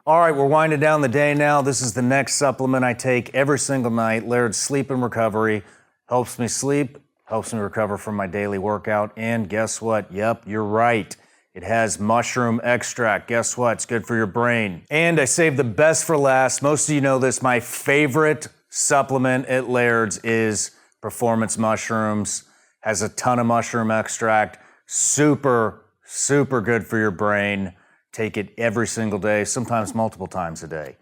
All right, we're winding down the day now. This is the next supplement I take every single night. Laird's Sleep and Recovery. Helps me sleep, helps me recover from my daily workout. And guess what? Yep, you're right. It has mushroom extract. Guess what? It's good for your brain. And I saved the best for last. Most of you know this. My favorite supplement at Laird's is Performance Mushrooms. Has a ton of mushroom extract. Super, super good for your brain. Take it every single day, sometimes multiple times a day.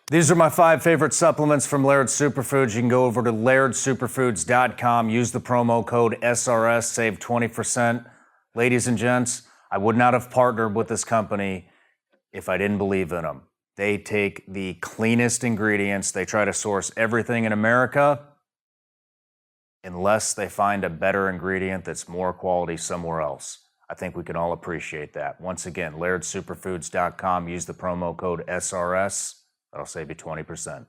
These are my 5 favorite supplements from Laird's Superfoods. You can go over to lairdsuperfoods.com. Use the promo code SRS. Save 20%. Ladies and gents, I would not have partnered with this company if I didn't believe in them. They take the cleanest ingredients. They try to source everything in America unless they find a better ingredient that's more quality somewhere else. I think we can all appreciate that. Once again, lairdsuperfoods.com. Use the promo code SRS. That'll save you 20%.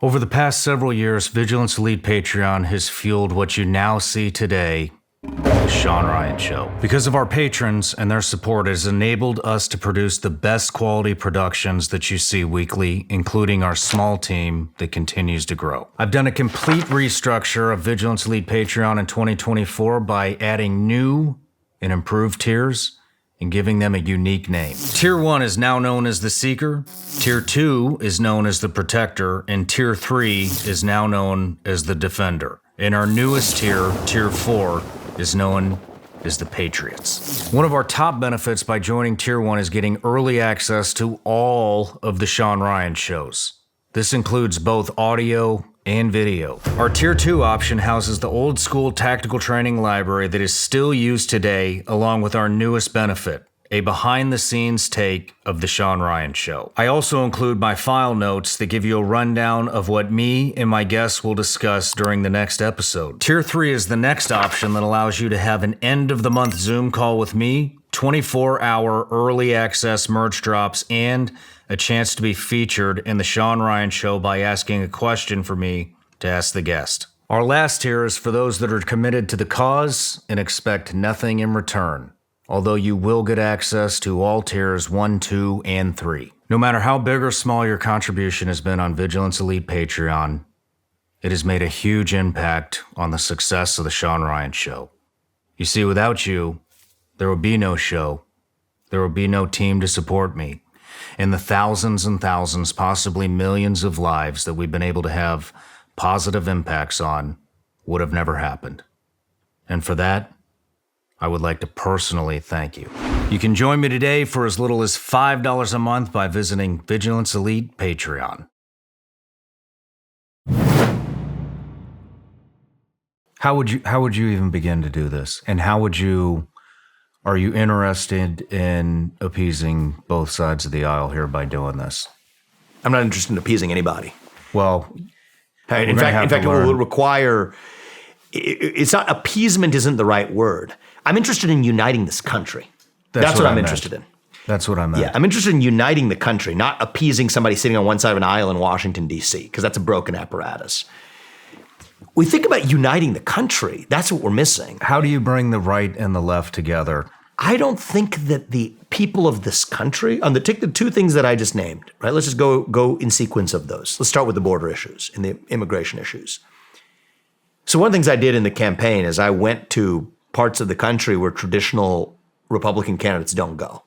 Over the past several years, Vigilance Elite Patreon has fueled what you now see today, the Shawn Ryan Show. Because of our patrons and their support, it has enabled us to produce the best quality productions that you see weekly, including our small team that continues to grow. I've done a complete restructure of Vigilance Elite Patreon in 2024 by adding new and improved tiers and giving them a unique name. Tier 1 is now known as the Seeker, Tier 2 is known as the Protector, and Tier 3 is now known as the Defender. And our newest tier, Tier 4, is known as the Patriots. One of our top benefits by joining Tier 1 is getting early access to all of the Shawn Ryan shows. This includes both audio and video. Our Tier 2 option houses the old school tactical training library that is still used today, along with our newest benefit, a behind-the-scenes take of the Shawn Ryan Show. I also include my file notes that give you a rundown of what me and my guests will discuss during the next episode. Tier 3 is the next option that allows you to have an end-of-the-month Zoom call with me, 24-hour early access merch drops, and a chance to be featured in the Shawn Ryan Show by asking a question for me to ask the guest. Our last tier is for those that are committed to the cause and expect nothing in return, although you will get access to all tiers 1, 2, and 3. No matter how big or small your contribution has been on Vigilance Elite Patreon, it has made a huge impact on the success of the Shawn Ryan Show. You see, without you, there would be no show. There would be no team to support me. And the thousands and thousands, possibly millions of lives that we've been able to have positive impacts on would have never happened. And for that, I would like to personally thank you. You can join me today for as little as $5 a month by visiting Vigilance Elite Patreon. How would you even begin to do this? And are you interested in appeasing both sides of the aisle here by doing this? I'm not interested in appeasing anybody. Well, in fact, it will require. It's not appeasement. Isn't the right word. I'm interested in uniting this country. That's what I'm interested in. That's what I meant. Yeah, I'm interested in uniting the country, not appeasing somebody sitting on one side of an aisle in Washington, D.C., because that's a broken apparatus. We think about uniting the country. That's what we're missing. How do you bring the right and the left together? I don't think that the people of this country, take the 2 things that I just named, right? Let's just go in sequence of those. Let's start with the border issues and the immigration issues. So one of the things I did in the campaign is I went to parts of the country where traditional Republican candidates don't go.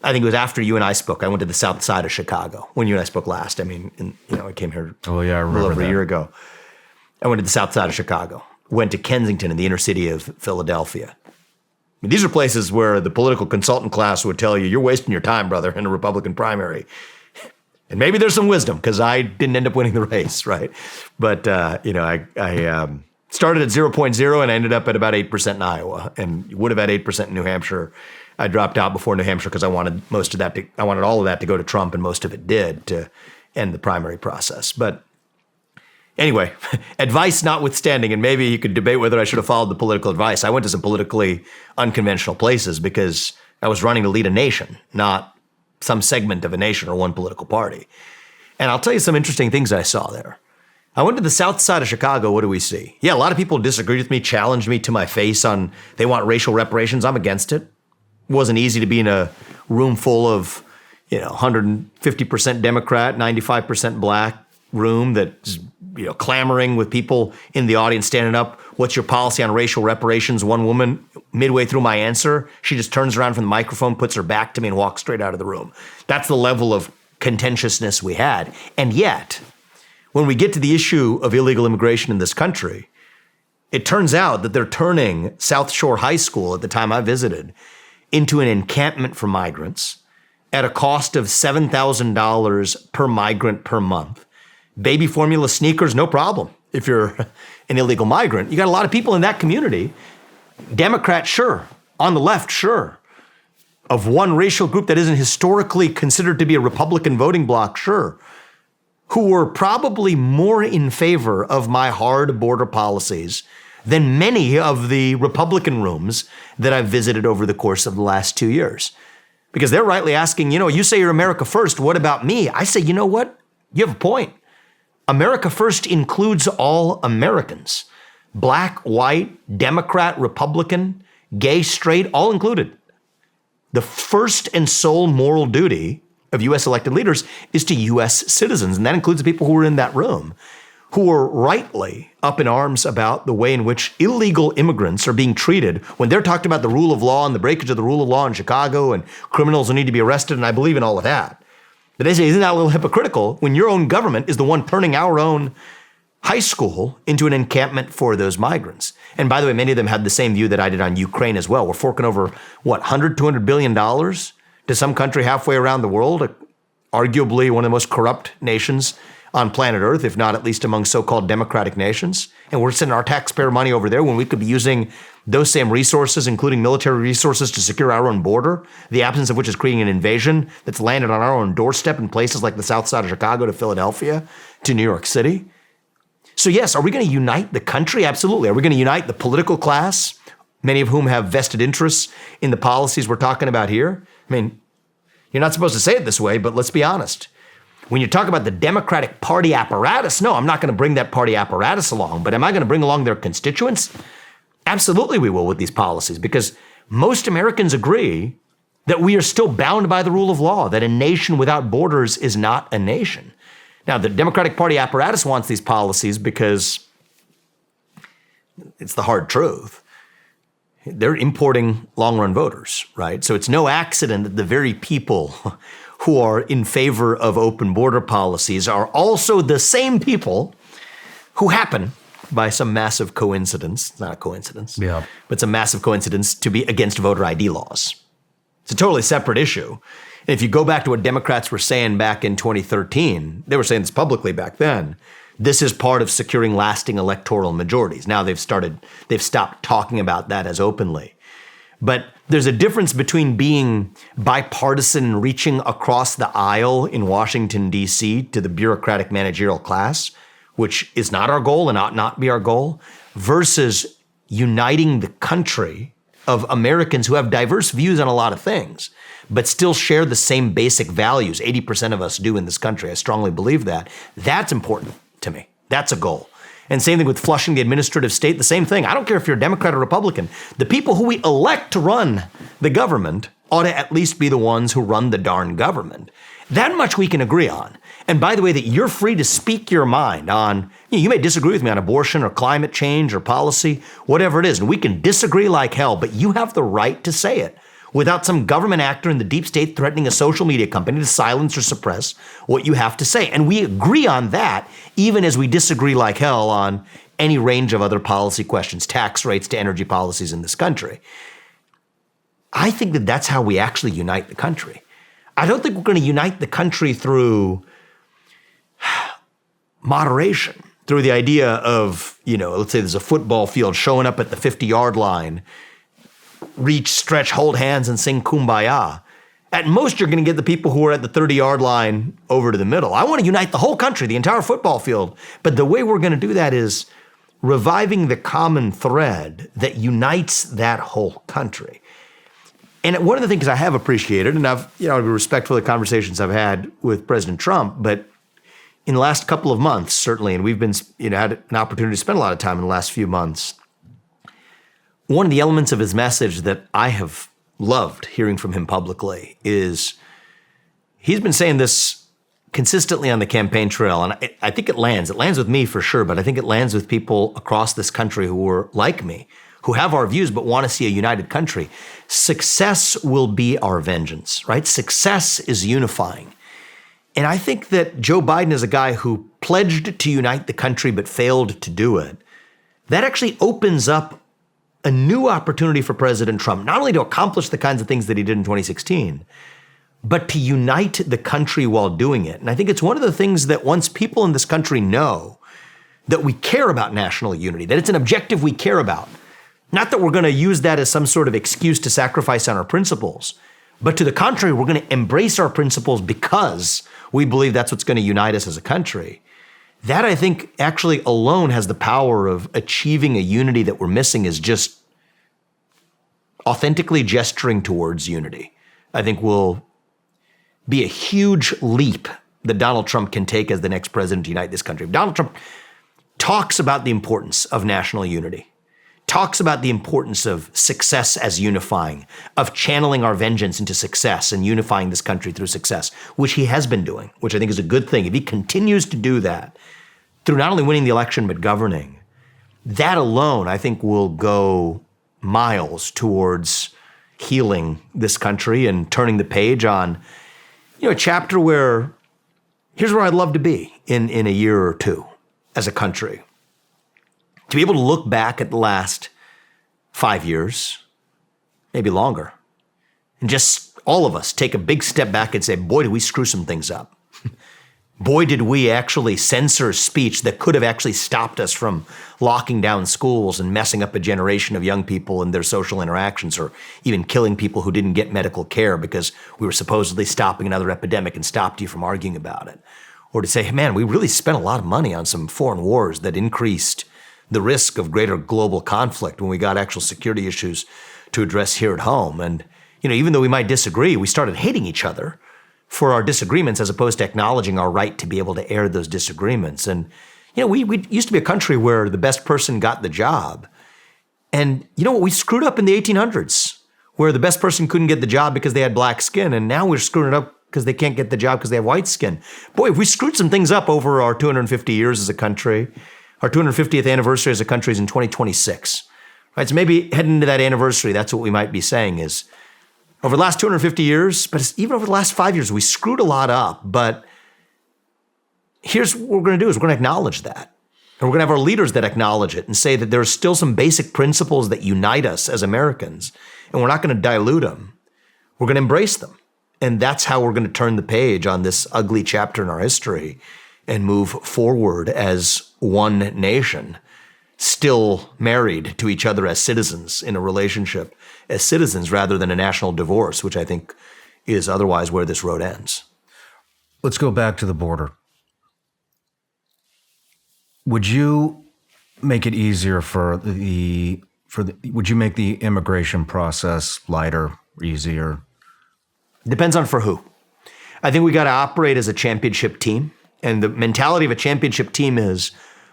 I think it was after you and I spoke. I went to the south side of Chicago when you and I spoke last. I mean, I came here I remember a little over that. a year ago. I went to the south side of Chicago, went to Kensington in the inner city of Philadelphia. These are places where the political consultant class would tell you, you're wasting your time, brother, in a Republican primary. And maybe there's some wisdom because I didn't end up winning the race, right? But, I started at 0.0 and I ended up at about 8% in Iowa and would have had 8% in New Hampshire. I dropped out before New Hampshire because I wanted all of that to go to Trump, and most of it did to end the primary process. But anyway, advice notwithstanding, and maybe you could debate whether I should have followed the political advice. I went to some politically unconventional places because I was running to lead a nation, not some segment of a nation or one political party. And I'll tell you some interesting things I saw there. I went to the south side of Chicago. What do we see? Yeah, a lot of people disagreed with me, challenged me to my face on they want racial reparations. I'm against it. It wasn't easy to be in a room full of, 150% Democrat, 95% black room that's, clamoring with people in the audience standing up. What's your policy on racial reparations? One woman, midway through my answer, she just turns around from the microphone, puts her back to me, and walks straight out of the room. That's the level of contentiousness we had. And yet, when we get to the issue of illegal immigration in this country, it turns out that they're turning South Shore High School, at the time I visited, into an encampment for migrants at a cost of $7,000 per migrant per month. Baby formula sneakers, no problem. If you're an illegal migrant, you got a lot of people in that community. Democrats, sure. On the left, sure. Of one racial group that isn't historically considered to be a Republican voting bloc, sure. Who were probably more in favor of my hard border policies than many of the Republican rooms that I've visited over the course of the last 2 years. Because they're rightly asking, you say you're America first, what about me? I say, you know what? You have a point. America first includes all Americans. Black, white, Democrat, Republican, gay, straight, all included. The first and sole moral duty of U.S. elected leaders is to U.S. citizens, and that includes the people who were in that room, who are rightly up in arms about the way in which illegal immigrants are being treated when they're talking about the rule of law and the breakage of the rule of law in Chicago and criminals who need to be arrested, and I believe in all of that. But they say, isn't that a little hypocritical when your own government is the one turning our own high school into an encampment for those migrants? And by the way, many of them had the same view that I did on Ukraine as well. We're forking over, $200 billion to some country halfway around the world, arguably one of the most corrupt nations on planet Earth, if not at least among so-called democratic nations. And we're sending our taxpayer money over there when we could be using those same resources, including military resources, to secure our own border, the absence of which is creating an invasion that's landed on our own doorstep in places like the south side of Chicago to Philadelphia to New York City. So yes, are we going to unite the country? Absolutely. Are we going to unite the political class, many of whom have vested interests in the policies we're talking about here? I mean, you're not supposed to say it this way, but let's be honest. When you talk about the Democratic Party apparatus, no, I'm not going to bring that party apparatus along, but am I going to bring along their constituents? Absolutely we will with these policies, because most Americans agree that we are still bound by the rule of law, that a nation without borders is not a nation. Now, the Democratic Party apparatus wants these policies because it's the hard truth. They're importing long-run voters, right? So it's no accident that the very people who are in favor of open border policies are also the same people who happen, by some massive coincidence, it's not a coincidence, but some massive coincidence, to be against voter ID laws. It's a totally separate issue. And if you go back to what Democrats were saying back in 2013, they were saying this publicly back then, this is part of securing lasting electoral majorities. Now they've stopped talking about that as openly. But there's a difference between being bipartisan and reaching across the aisle in Washington, D.C. to the bureaucratic managerial class, which is not our goal and ought not be our goal, versus uniting the country of Americans who have diverse views on a lot of things, but still share the same basic values. 80% of us do in this country. I strongly believe that. That's important to me. That's a goal. And same thing with flushing the administrative state, the same thing. I don't care if you're a Democrat or Republican. The people who we elect to run the government ought to at least be the ones who run the darn government. That much we can agree on. And by the way, that you're free to speak your mind on, you may disagree with me on abortion or climate change or policy, whatever it is, and we can disagree like hell, but you have the right to say it without some government actor in the deep state threatening a social media company to silence or suppress what you have to say. And we agree on that, even as we disagree like hell on any range of other policy questions, tax rates to energy policies in this country. I think that that's how we actually unite the country. I don't think we're going to unite the country through moderation, through the idea of, let's say there's a football field, showing up at the 50-yard line, reach, stretch, hold hands, and sing Kumbaya. At most, you're going to get the people who are at the 30-yard line over to the middle. I want to unite the whole country, the entire football field. But the way we're going to do that is reviving the common thread that unites that whole country. And one of the things I have appreciated, and I've, be respectful of the conversations I've had with President Trump, but in the last couple of months, certainly, and we've been, had an opportunity to spend a lot of time in the last few months, one of the elements of his message that I have loved hearing from him publicly is he's been saying this consistently on the campaign trail, and I think it lands. It lands with me for sure, but I think it lands with people across this country who are like me, who have our views but want to see a united country. Success will be our vengeance, right? Success is unifying. And I think that Joe Biden is a guy who pledged to unite the country but failed to do it. That actually opens up a new opportunity for President Trump, not only to accomplish the kinds of things that he did in 2016, but to unite the country while doing it. And I think it's one of the things that once people in this country know that we care about national unity, that it's an objective we care about, not that we're going to use that as some sort of excuse to sacrifice on our principles, but to the contrary, we're going to embrace our principles because we believe that's what's going to unite us as a country. That, I think, actually alone has the power of achieving a unity that we're missing, is just authentically gesturing towards unity. I think will be a huge leap that Donald Trump can take as the next president to unite this country. If Donald Trump talks about the importance of national unity, talks about the importance of success as unifying, of channeling our vengeance into success and unifying this country through success, which he has been doing, which I think is a good thing. If he continues to do that through not only winning the election, but governing, that alone, I think, will go miles towards healing this country and turning the page on, a chapter where here's where I'd love to be in a year or two as a country. To be able to look back at the last 5 years, maybe longer, and just all of us take a big step back and say, boy, did we screw some things up. Boy, did we actually censor speech that could have actually stopped us from locking down schools and messing up a generation of young people and their social interactions, or even killing people who didn't get medical care because we were supposedly stopping another epidemic and stopped you from arguing about it. Or to say, hey, man, we really spent a lot of money on some foreign wars that increased the risk of greater global conflict when we got actual security issues to address here at home. And, even though we might disagree, we started hating each other for our disagreements as opposed to acknowledging our right to be able to air those disagreements. And, we used to be a country where the best person got the job. And we screwed up in the 1800s, where the best person couldn't get the job because they had black skin. And now we're screwing it up because they can't get the job because they have white skin. Boy, if we screwed some things up over our 250 years as a country. Our 250th anniversary as a country is in 2026, right? So maybe heading into that anniversary, that's what we might be saying is, over the last 250 years, but even over the last 5 years, we screwed a lot up. But here's what we're going to do is we're going to acknowledge that. And we're going to have our leaders that acknowledge it and say that there's still some basic principles that unite us as Americans, and we're not going to dilute them. We're going to embrace them. And that's how we're going to turn the page on this ugly chapter in our history and move forward as one nation, still married to each other as citizens in a relationship as citizens rather than a national divorce, which I think is otherwise where this road ends. Let's go back to the border. Would you make it easier would you make the immigration process lighter, easier? Depends on for who. I think we got to operate as a championship team. And the mentality of a championship team is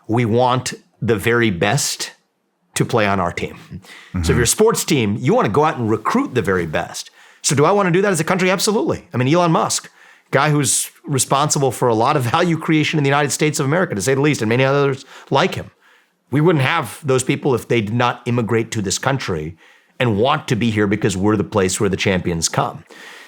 we want the very best to play on our team. Mm-hmm. So if you're a sports team, you want to go out and recruit the very best. So do I want to do that as a country? Absolutely. I mean, Elon Musk, guy who's responsible for a lot of value creation in the United States of America, to say the least, and many others like him. We wouldn't have those people if they did not immigrate to this country and want to be here because we're the place where the champions come.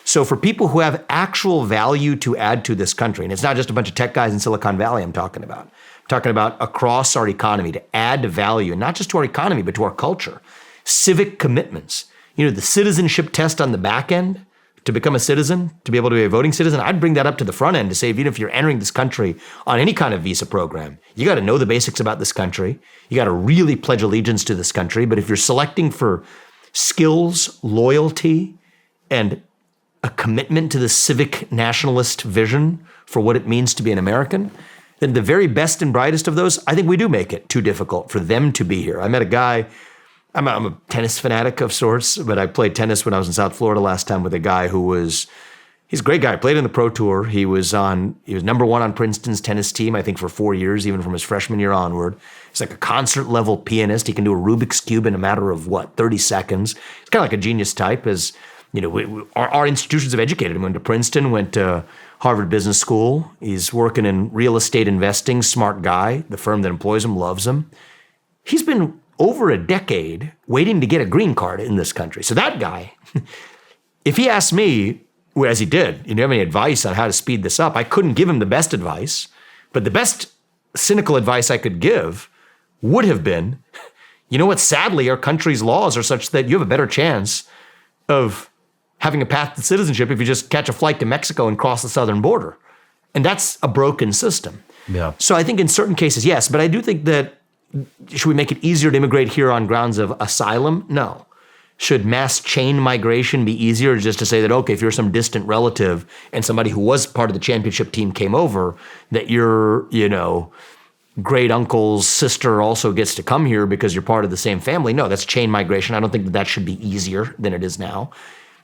So for people who have actual value to add to this country, and it's not just a bunch of tech guys in Silicon Valley I'm talking about across our economy to add value, and not just to our economy, but to our culture, civic commitments. the citizenship test on the back end to become a citizen, to be able to be a voting citizen, I'd bring that up to the front end to say, even if you're entering this country on any kind of visa program, you got to know the basics about this country. You got to really pledge allegiance to this country. But if you're selecting for skills, loyalty, and a commitment to the civic nationalist vision for what it means to be an American, then the very best and brightest of those, I think we do make it too difficult for them to be here. I met a guy, I'm a tennis fanatic of sorts, but I played tennis when I was in South Florida last time with a guy he's a great guy, played in the Pro Tour. He was number one on Princeton's tennis team, I think for 4 years, even from his freshman year onward. He's like a concert level pianist. He can do a Rubik's Cube in a matter of 30 seconds. He's kind of like a genius type. Our institutions have educated him. Went to Princeton, went to Harvard Business School. He's working in real estate investing, smart guy. The firm that employs him loves him. He's been over a decade waiting to get a green card in this country. So that guy, if he asked me, as he did, you have any advice on how to speed this up? I couldn't give him the best advice, but the best cynical advice I could give would have been, sadly, our country's laws are such that you have a better chance of having a path to citizenship if you just catch a flight to Mexico and cross the southern border. And that's a broken system. Yeah. So I think in certain cases, yes, but I do think that, should we make it easier to immigrate here on grounds of asylum? No. Should mass chain migration be easier, just to say that, okay, if you're some distant relative and somebody who was part of the championship team came over, that your, great uncle's sister also gets to come here because you're part of the same family? No, that's chain migration. I don't think that should be easier than it is now.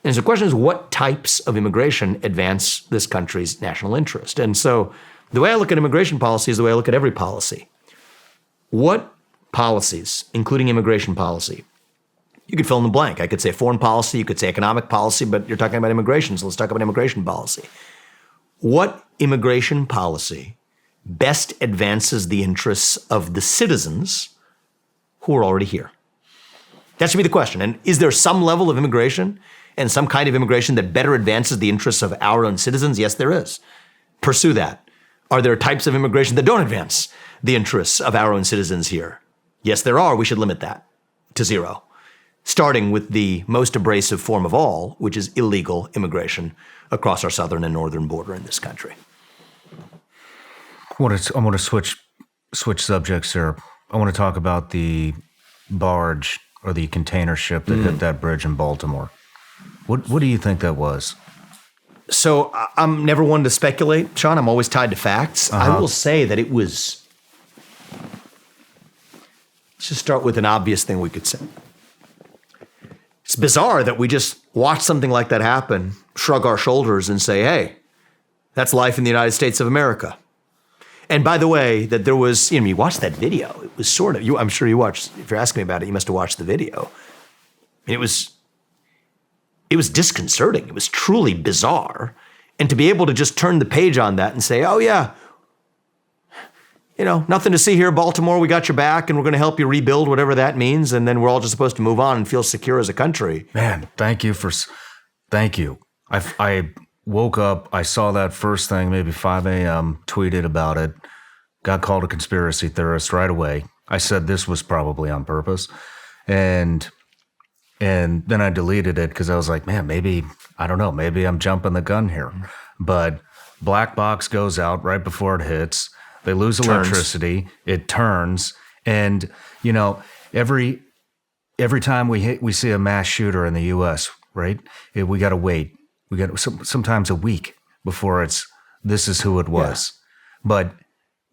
And so the question is, what types of immigration advance this country's national interest? And so the way I look at immigration policy is the way I look at every policy. What policies, including immigration policy, you could fill in the blank. I could say foreign policy, you could say economic policy, but you're talking about immigration, so let's talk about immigration policy. What immigration policy best advances the interests of the citizens who are already here? That should be the question. And is there some level of immigration and some kind of immigration that better advances the interests of our own citizens? Yes, there is. Pursue that. Are there types of immigration that don't advance the interests of our own citizens here? Yes, there are. We should limit that to zero, starting with the most abrasive form of all, which is illegal immigration across our southern and northern border in this country. I want to switch subjects here. I want to talk about the barge or the container ship that hit that bridge in Baltimore. What do you think that was? So I'm never one to speculate, Shawn. I'm always tied to facts. I will say that it was, let's just start with an obvious thing we could say. It's bizarre that we just watch something like that happen, shrug our shoulders and say, hey, that's life in the United States of America. And by the way, that there was, you watched that video. It was sort of, I'm sure you watched, if you're asking me about it, you must have watched the video. It was disconcerting. It was truly bizarre. And to be able to just turn the page on that and say, oh yeah, nothing to see here, Baltimore, we got your back and we're going to help you rebuild, whatever that means. And then we're all just supposed to move on and feel secure as a country. Man, thank you. I woke up, I saw that first thing, maybe 5 a.m., tweeted about it, got called a conspiracy theorist right away. I said this was probably on purpose. And then I deleted it because I was like, man, maybe I'm jumping the gun here. But black box goes out right before it hits. They lose electricity. It turns. And, every time we see a mass shooter in the U.S., right, we got to wait. We got sometimes a week before this is who it was. Yeah. But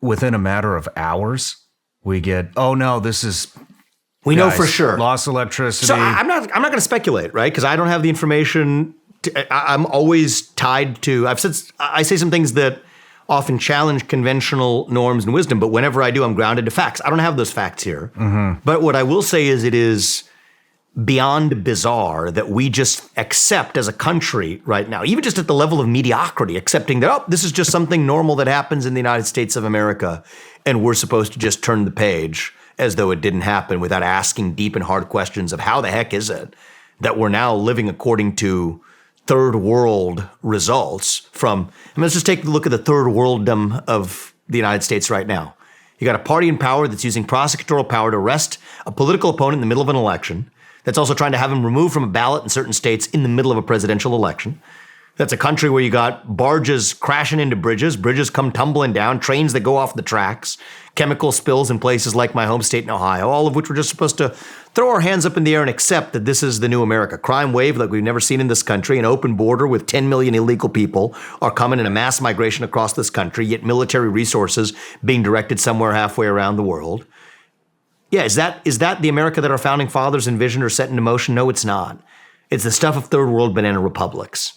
within a matter of hours, we get, oh no, this is... We know for sure. Lost electricity. So I'm not going to speculate, right? Because I don't have the information. I'm always tied to. I say some things that often challenge conventional norms and wisdom, but whenever I do, I'm grounded to facts. I don't have those facts here. Mm-hmm. But what I will say is, it is beyond bizarre that we just accept as a country right now, even just at the level of mediocrity, accepting that, this is just something normal that happens in the United States of America, and we're supposed to just turn the page as though it didn't happen without asking deep and hard questions of how the heck is it that we're now living according to third world results from, let's just take a look at the third worlddom of the United States right now. You got a party in power that's using prosecutorial power to arrest a political opponent in the middle of an election. That's also trying to have him removed from a ballot in certain states in the middle of a presidential election. That's a country where you got barges crashing into bridges come tumbling down, trains that go off the tracks, chemical spills in places like my home state in Ohio, all of which we're just supposed to throw our hands up in the air and accept that this is the new America. Crime wave like we've never seen in this country, an open border with 10 million illegal people are coming in a mass migration across this country, yet military resources being directed somewhere halfway around the world. Yeah, is that the America that our founding fathers envisioned or set into motion? No, it's not. It's the stuff of third world banana republics.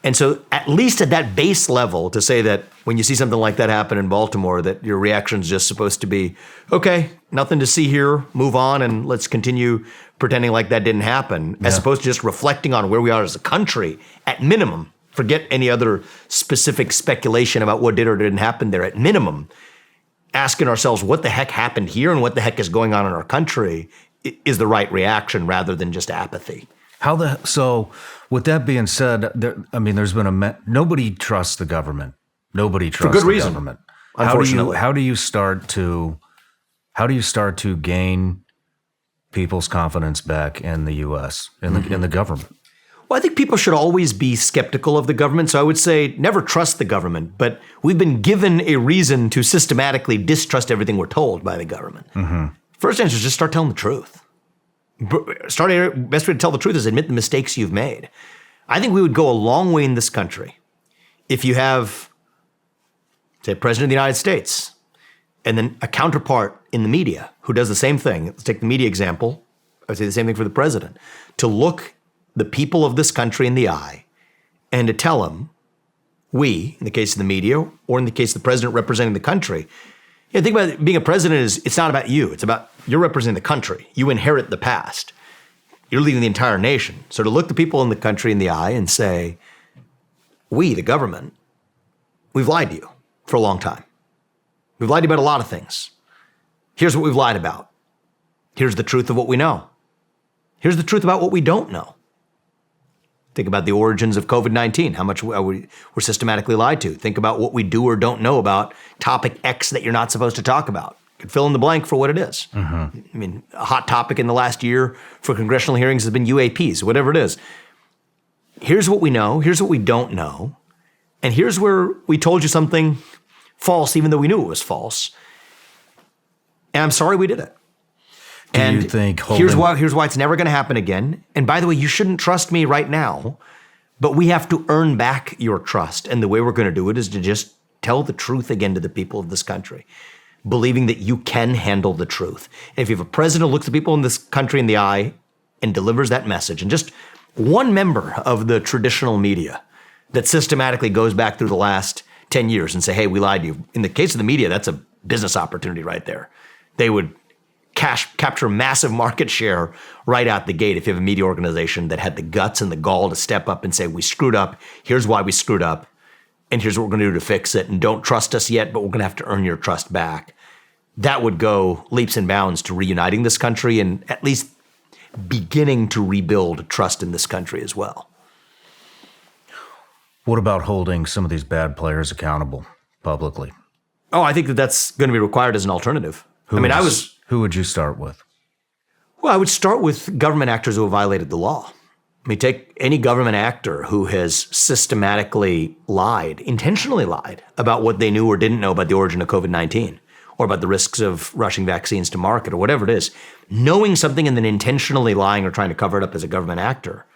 And so at least at that base level, to say that when you see something like that happen in Baltimore, that your reaction is just supposed to be, okay, nothing to see here, move on, and let's continue pretending like that didn't happen, as opposed to just reflecting on where we are as a country, at minimum. Forget any other specific speculation about what did or didn't happen there. At minimum, asking ourselves what the heck happened here and what the heck is going on in our country is the right reaction rather than just apathy. So with that being said, there's been nobody trusts the government. Nobody trusts for good the reason, government. Unfortunately. How do you start to gain people's confidence back in the U.S. in the government? Well, I think people should always be skeptical of the government. So I would say never trust the government. But we've been given a reason to systematically distrust everything we're told by the government. First answer is just start telling the truth. Best way to tell the truth is admit the mistakes you've made. I think we would go a long way in this country if you have, say, President of the United States and then a counterpart in the media who does the same thing. Let's take the media example. I would say the same thing for the president. To look the people of this country in the eye and to tell them, we, in the case of the media, or in the case of the president representing the country, think about it, being a president it's not about you. It's about you're representing the country. You inherit the past. You're leading the entire nation. So to look the people in the country in the eye and say, we, the government, we've lied to you for a long time. We've lied to you about a lot of things. Here's what we've lied about. Here's the truth of what we know. Here's the truth about what we don't know. Think about the origins of COVID-19, how much we're systematically lied to. Think about what we do or don't know about topic X that you're not supposed to talk about. You could fill in the blank for what it is. I mean, a hot topic in the last year for congressional hearings has been UAPs, whatever it is. Here's what we know. Here's what we don't know. And here's where we told you something false, even though we knew it was false. And I'm sorry we did it. Do you think here's why it's never going to happen again. And by the way, you shouldn't trust me right now, but we have to earn back your trust. And the way we're going to do it is to just tell the truth again to the people of this country, believing that you can handle the truth. And if you have a president who looks the people in this country in the eye and delivers that message, and just one member of the traditional media that systematically goes back through the last 10 years and say, hey, we lied to you. In the case of the media, that's a business opportunity right there. They would capture massive market share right out the gate if you have a media organization that had the guts and the gall to step up and say, we screwed up, here's why we screwed up, and here's what we're going to do to fix it, and don't trust us yet, but we're going to have to earn your trust back. That would go leaps and bounds to reuniting this country and at least beginning to rebuild trust in this country as well. What about holding some of these bad players accountable publicly? Oh, I think that's going to be required as an alternative. Who would you start with? Well, I would start with government actors who have violated the law. I mean, take any government actor who has systematically lied, intentionally lied, about what they knew or didn't know about the origin of COVID-19 or about the risks of rushing vaccines to market or whatever it is. Knowing something and then intentionally lying or trying to cover it up as a government actor,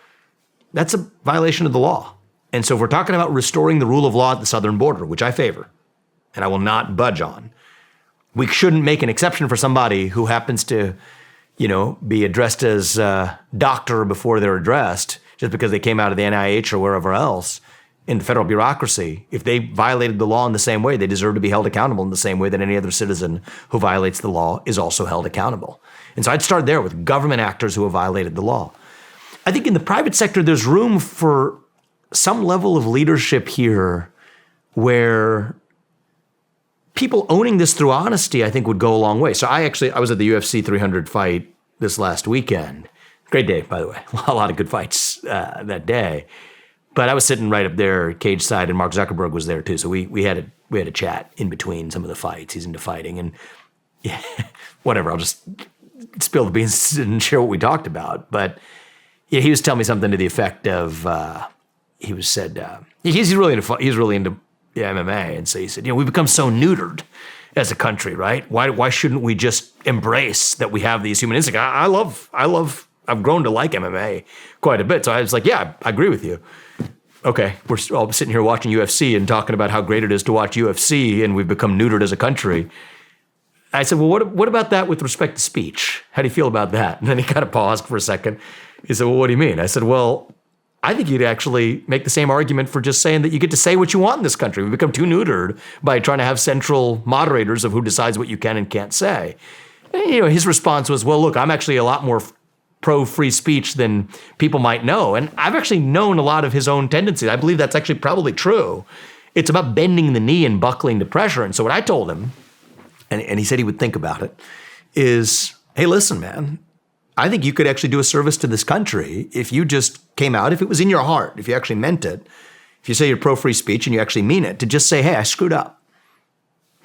that's a violation of the law. And so if we're talking about restoring the rule of law at the southern border, which I favor, and I will not budge on, we shouldn't make an exception for somebody who happens to, be addressed as doctor before they're addressed, just because they came out of the NIH or wherever else in the federal bureaucracy. If they violated the law in the same way, they deserve to be held accountable in the same way that any other citizen who violates the law is also held accountable. And so I'd start there with government actors who have violated the law. I think in the private sector, there's room for some level of leadership here where people owning this through honesty, I think, would go a long way. So I was at the UFC 300 fight this last weekend. Great day, by the way. A lot of good fights that day. But I was sitting right up there, cage side, and Mark Zuckerberg was there too. So we had a chat in between some of the fights. He's into fighting, and yeah, whatever. I'll just spill the beans and share what we talked about. But yeah, he was telling me something to the effect of, he's really into MMA. And so he said, we become so neutered as a country, right? Why shouldn't we just embrace that we have these human instincts? I've grown to like MMA quite a bit. So I was like, yeah, I agree with you. Okay, we're all sitting here watching UFC and talking about how great it is to watch UFC, and we've become neutered as a country. I said, well, what about that with respect to speech? How do you feel about that? And then he kind of paused for a second. He said, well, what do you mean? I said, well, I think you'd actually make the same argument for just saying that you get to say what you want in this country. We've become too neutered by trying to have central moderators of who decides what you can and can't say. And, his response was, well, look, I'm actually a lot more pro-free speech than people might know. And I've actually known a lot of his own tendencies. I believe that's actually probably true. It's about bending the knee and buckling to pressure. And so what I told him, and he said he would think about it, is, hey, listen, man, I think you could actually do a service to this country if you just came out, if it was in your heart, if you actually meant it, if you say you're pro-free speech and you actually mean it, to just say, hey, I screwed up.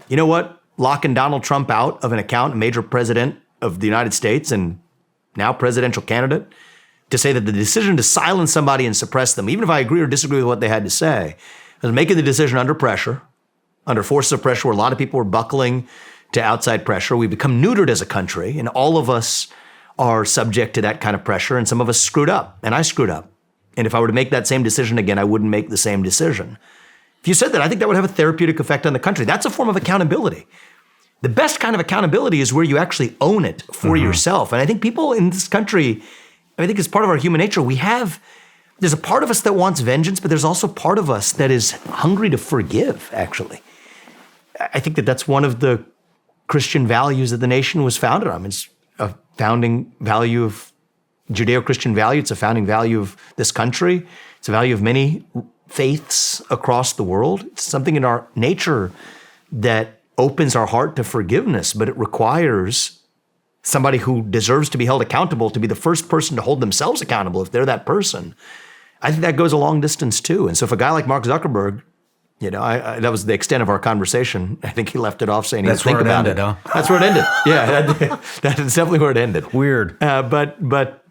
You know what? Locking Donald Trump out of an account, a major president of the United States and now presidential candidate, to say that the decision to silence somebody and suppress them, even if I agree or disagree with what they had to say, was making the decision under pressure, under forces of pressure where a lot of people were buckling to outside pressure. We become neutered as a country, and all of us are subject to that kind of pressure, and some of us screwed up, and I screwed up. And if I were to make that same decision again, I wouldn't make the same decision. If you said that, I think that would have a therapeutic effect on the country. That's a form of accountability. The best kind of accountability is where you actually own it for yourself. And I think people in this country, I think it's part of our human nature, there's a part of us that wants vengeance, but there's also part of us that is hungry to forgive, actually. I think that that's one of the Christian values that the nation was founded on. It's a founding value of Judeo-Christian value. It's a founding value of this country. It's a value of many faiths across the world. It's something in our nature that opens our heart to forgiveness, but it requires somebody who deserves to be held accountable to be the first person to hold themselves accountable if they're that person. I think that goes a long distance too. And so if a guy like Mark Zuckerberg, that was the extent of our conversation. I think he left it off saying he would think about it. That's where it ended. Yeah, that's definitely where it ended. Weird. But whether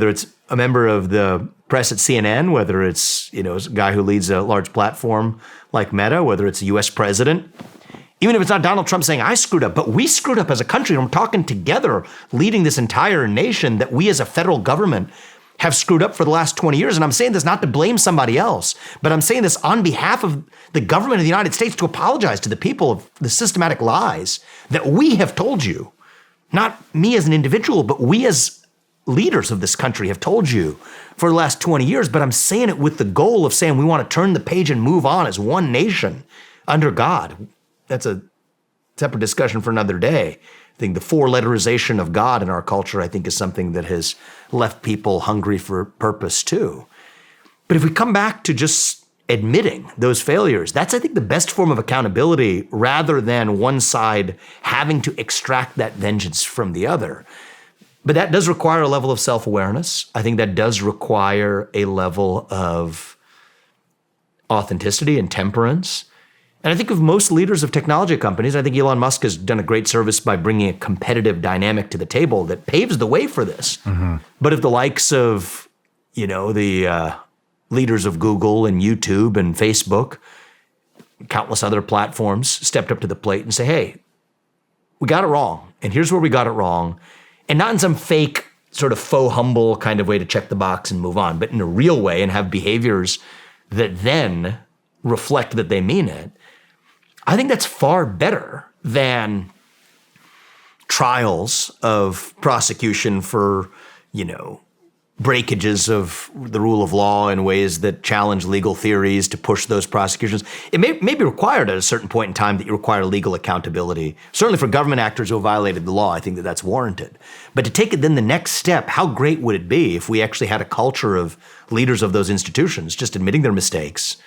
it's a member of the press at CNN, whether it's a guy who leads a large platform like Meta, whether it's a U.S. president, even if it's not Donald Trump saying I screwed up, but we screwed up as a country, and we're talking together, leading this entire nation, that we as a federal government have screwed up for the last 20 years. And I'm saying this not to blame somebody else, but I'm saying this on behalf of the government of the United States to apologize to the people of the systematic lies that we have told you. Not me as an individual, but we as leaders of this country have told you for the last 20 years. But I'm saying it with the goal of saying we want to turn the page and move on as one nation under God. That's a separate discussion for another day. I think the four-letterization of God in our culture, I think, is something that has left people hungry for purpose too. But if we come back to just admitting those failures, that's, I think, the best form of accountability, rather than one side having to extract that vengeance from the other. But that does require a level of self-awareness. I think that does require a level of authenticity and temperance. And I think of most leaders of technology companies, I think Elon Musk has done a great service by bringing a competitive dynamic to the table that paves the way for this. Mm-hmm. But if the likes of, the leaders of Google and YouTube and Facebook, countless other platforms, stepped up to the plate and say, hey, we got it wrong. And here's where we got it wrong. And not in some fake sort of faux humble kind of way to check the box and move on, but in a real way, and have behaviors that then reflect that they mean it. I think that's far better than trials of prosecution for, breakages of the rule of law in ways that challenge legal theories to push those prosecutions. It may be required at a certain point in time that you require legal accountability. Certainly for government actors who violated the law, I think that that's warranted. But to take it then the next step, how great would it be if we actually had a culture of leaders of those institutions just admitting their mistakes,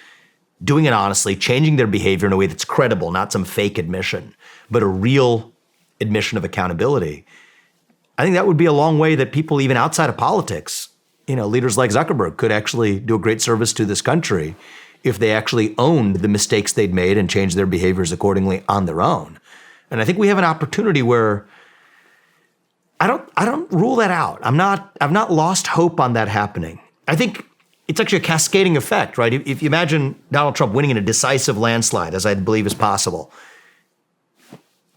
doing it honestly, changing their behavior in a way that's credible, not some fake admission, but a real admission of accountability. I think that would be a long way that people even outside of politics, leaders like Zuckerberg, could actually do a great service to this country if they actually owned the mistakes they'd made and changed their behaviors accordingly on their own. And I think we have an opportunity where I don't rule that out. I've not lost hope on that happening. I think it's actually a cascading effect, right? If you imagine Donald Trump winning in a decisive landslide, as I believe is possible,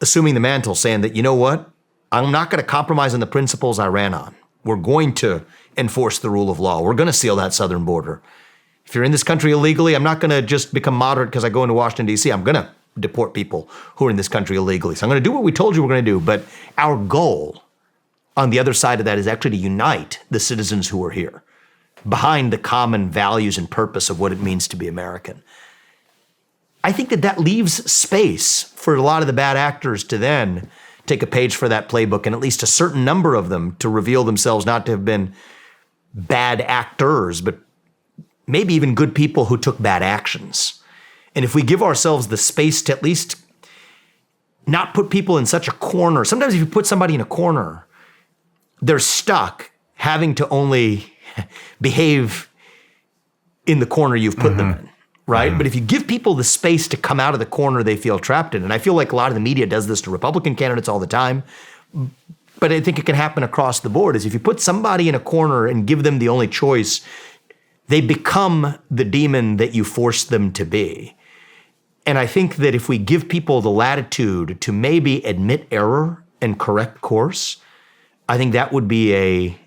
assuming the mantle, saying that, you know what, I'm not going to compromise on the principles I ran on. We're going to enforce the rule of law. We're going to seal that southern border. If you're in this country illegally, I'm not going to just become moderate because I go into Washington, D.C. I'm going to deport people who are in this country illegally. So I'm going to do what we told you we're going to do. But our goal on the other side of that is actually to unite the citizens who are here behind the common values and purpose of what it means to be American. I think that leaves space for a lot of the bad actors to then take a page for that playbook, and at least a certain number of them to reveal themselves not to have been bad actors, but maybe even good people who took bad actions. And if we give ourselves the space to at least not put people in such a corner, sometimes if you put somebody in a corner, they're stuck having to only behave in the corner you've put them in, right? But if you give people the space to come out of the corner they feel trapped in, and I feel like a lot of the media does this to Republican candidates all the time, but I think it can happen across the board, is if you put somebody in a corner and give them the only choice, they become the demon that you force them to be. And I think that if we give people the latitude to maybe admit error and correct course, I think that would be a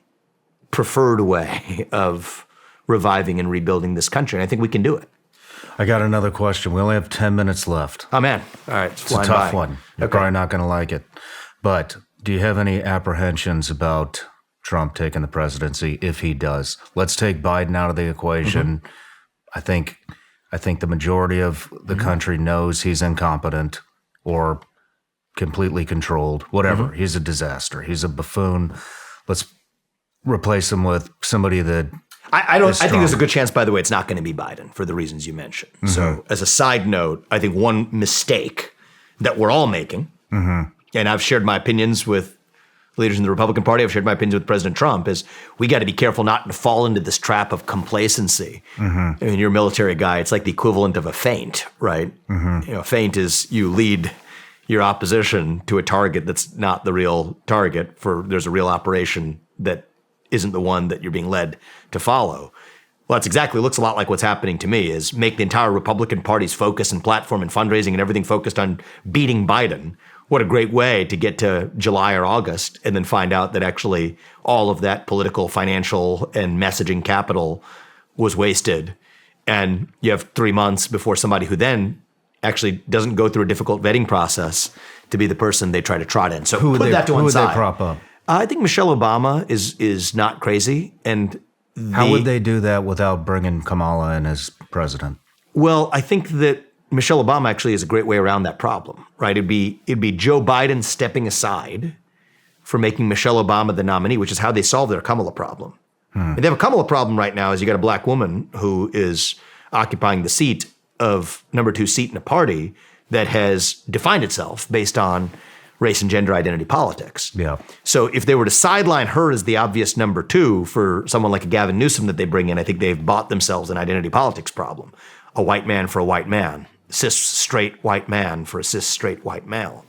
preferred way of reviving and rebuilding this country. And I think we can do it. I got another question. We only have 10 minutes left. Oh, man. All right. It's a tough one. You're probably not going to like it. But do you have any apprehensions about Trump taking the presidency if he does? Let's take Biden out of the equation. I think the majority of the country knows he's incompetent or completely controlled, whatever. He's a disaster. He's a buffoon. Let's replace him with somebody that I think there's a good chance, by the way, it's not going to be Biden for the reasons you mentioned. So as a side note, I think one mistake that we're all making, and I've shared my opinions with leaders in the Republican Party, I've shared my opinions with President Trump, is we got to be careful not to fall into this trap of complacency. I mean, you're a military guy. It's like the equivalent of a feint, right? You know, a feint is you lead your opposition to a target that's not the real target, there's a real operation that isn't the one that you're being led to follow. Well, that's exactly, looks a lot like what's happening to me, is make the entire Republican Party's focus and platform and fundraising and everything focused on beating Biden. What a great way to get to July or August and then find out that actually all of that political, financial, and messaging capital was wasted. And you have 3 months before somebody who then actually doesn't go through a difficult vetting process to be the person they try to trot in. So put that to one side. Who would they prop up? I think Michelle Obama is not crazy. And how would they do that without bringing Kamala in as president? Well, I think that Michelle Obama actually is a great way around that problem, right? It'd be Joe Biden stepping aside for making Michelle Obama the nominee, which is how they solve their Kamala problem. And they have a Kamala problem right now is you got a black woman who is occupying the seat of number 2 seat in a party that has defined itself based on race and gender identity politics. Yeah. So if they were to sideline her as the obvious number 2 for someone like a Gavin Newsom that they bring in, I think they've bought themselves an identity politics problem. A white man for a white man, cis straight white man for a cis straight white male.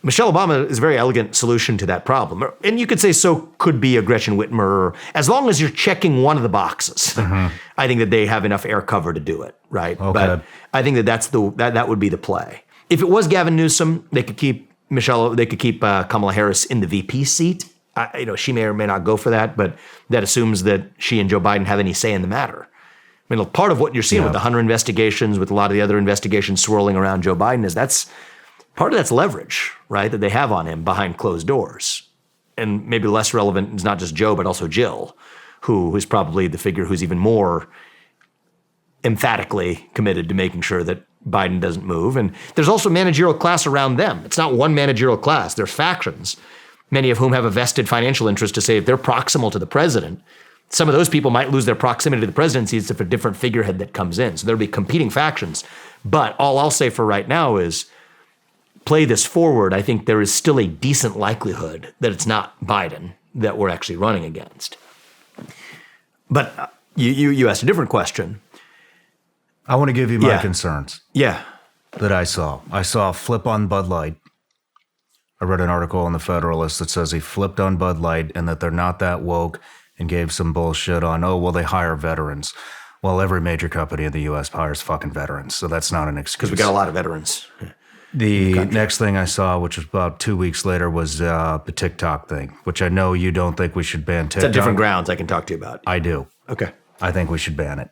Michelle Obama is a very elegant solution to that problem. And you could say so could be a Gretchen Whitmer, as long as you're checking one of the boxes. I think that they have enough air cover to do it, right? Okay. But I think that would be the play. If it was Gavin Newsom, they could keep Kamala Harris in the VP seat. She may or may not go for that, but that assumes that she and Joe Biden have any say in the matter. I mean, part of what you're seeing with the Hunter investigations, with a lot of the other investigations swirling around Joe Biden, is part of that's leverage, right, that they have on him behind closed doors. And maybe less relevant is not just Joe, but also Jill, who is probably the figure who's even more emphatically committed to making sure that Biden doesn't move. And there's also a managerial class around them. It's not one managerial class. There's factions, many of whom have a vested financial interest to say if they're proximal to the president, some of those people might lose their proximity to the presidency if a different figurehead that comes in. So there'll be competing factions. But all I'll say for right now is play this forward. I think there is still a decent likelihood that it's not Biden that we're actually running against. But you asked a different question. I want to give you my concerns. Yeah. That I saw. I saw a flip on Bud Light. I read an article in the Federalist that says he flipped on Bud Light and that they're not that woke and gave some bullshit on, oh, well, they hire veterans. Well, every major company in the U.S. hires fucking veterans, so that's not an excuse. Because we got a lot of veterans. The next thing I saw, which was about 2 weeks later, was the TikTok thing, which I know you don't think we should ban TikTok. It's at different grounds I can talk to you about. I do. Okay. I think we should ban it.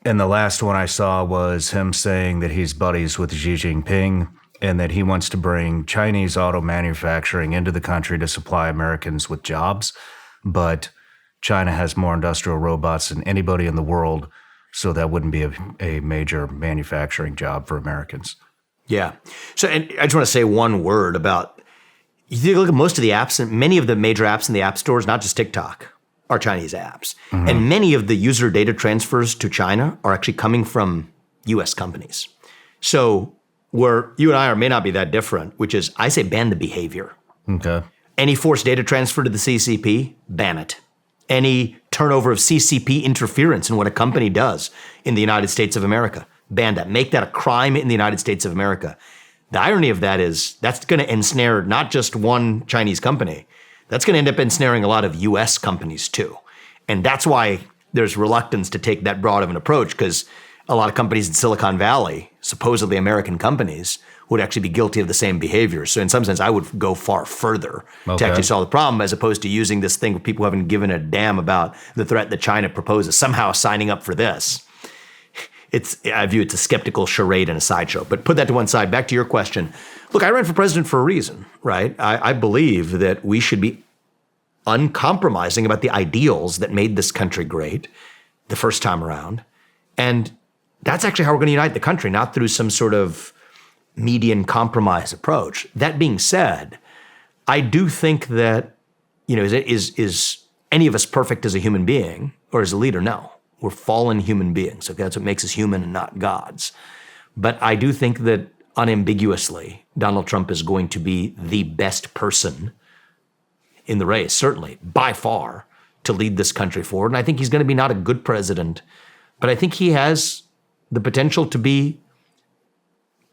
And the last one I saw was him saying that he's buddies with Xi Jinping and that he wants to bring Chinese auto manufacturing into the country to supply Americans with jobs. But China has more industrial robots than anybody in the world, so that wouldn't be a major manufacturing job for Americans. Yeah. So, and I just want to say one word about, you look at most of the apps, and many of the major apps in the app stores, not just TikTok, are Chinese apps. Mm-hmm. And many of the user data transfers to China are actually coming from US companies. So where you and I may not be that different, which is I say ban the behavior. Okay. Any forced data transfer to the CCP, ban it. Any turnover of CCP interference in what a company does in the United States of America, ban that. Make that a crime in the United States of America. The irony of that is that's going to ensnare not just one Chinese company, that's going to end up ensnaring a lot of US companies too. And that's why there's reluctance to take that broad of an approach, because a lot of companies in Silicon Valley, supposedly American companies, would actually be guilty of the same behavior. So in some sense, I would go far further to actually solve the problem, as opposed to using this thing with people who haven't given a damn about the threat that China proposes, somehow signing up for this. I view it as a skeptical charade and a sideshow. But put that to one side. Back to your question. Look, I ran for president for a reason, right? I believe that we should be uncompromising about the ideals that made this country great the first time around. And that's actually how we're going to unite the country, not through some sort of median compromise approach. That being said, I do think that, is any of us perfect as a human being or as a leader? No. We're fallen human beings. Okay, that's what makes us human and not gods. But I do think that unambiguously, Donald Trump is going to be the best person in the race, certainly, by far, to lead this country forward. And I think he's going to be not a good president, but I think he has the potential to be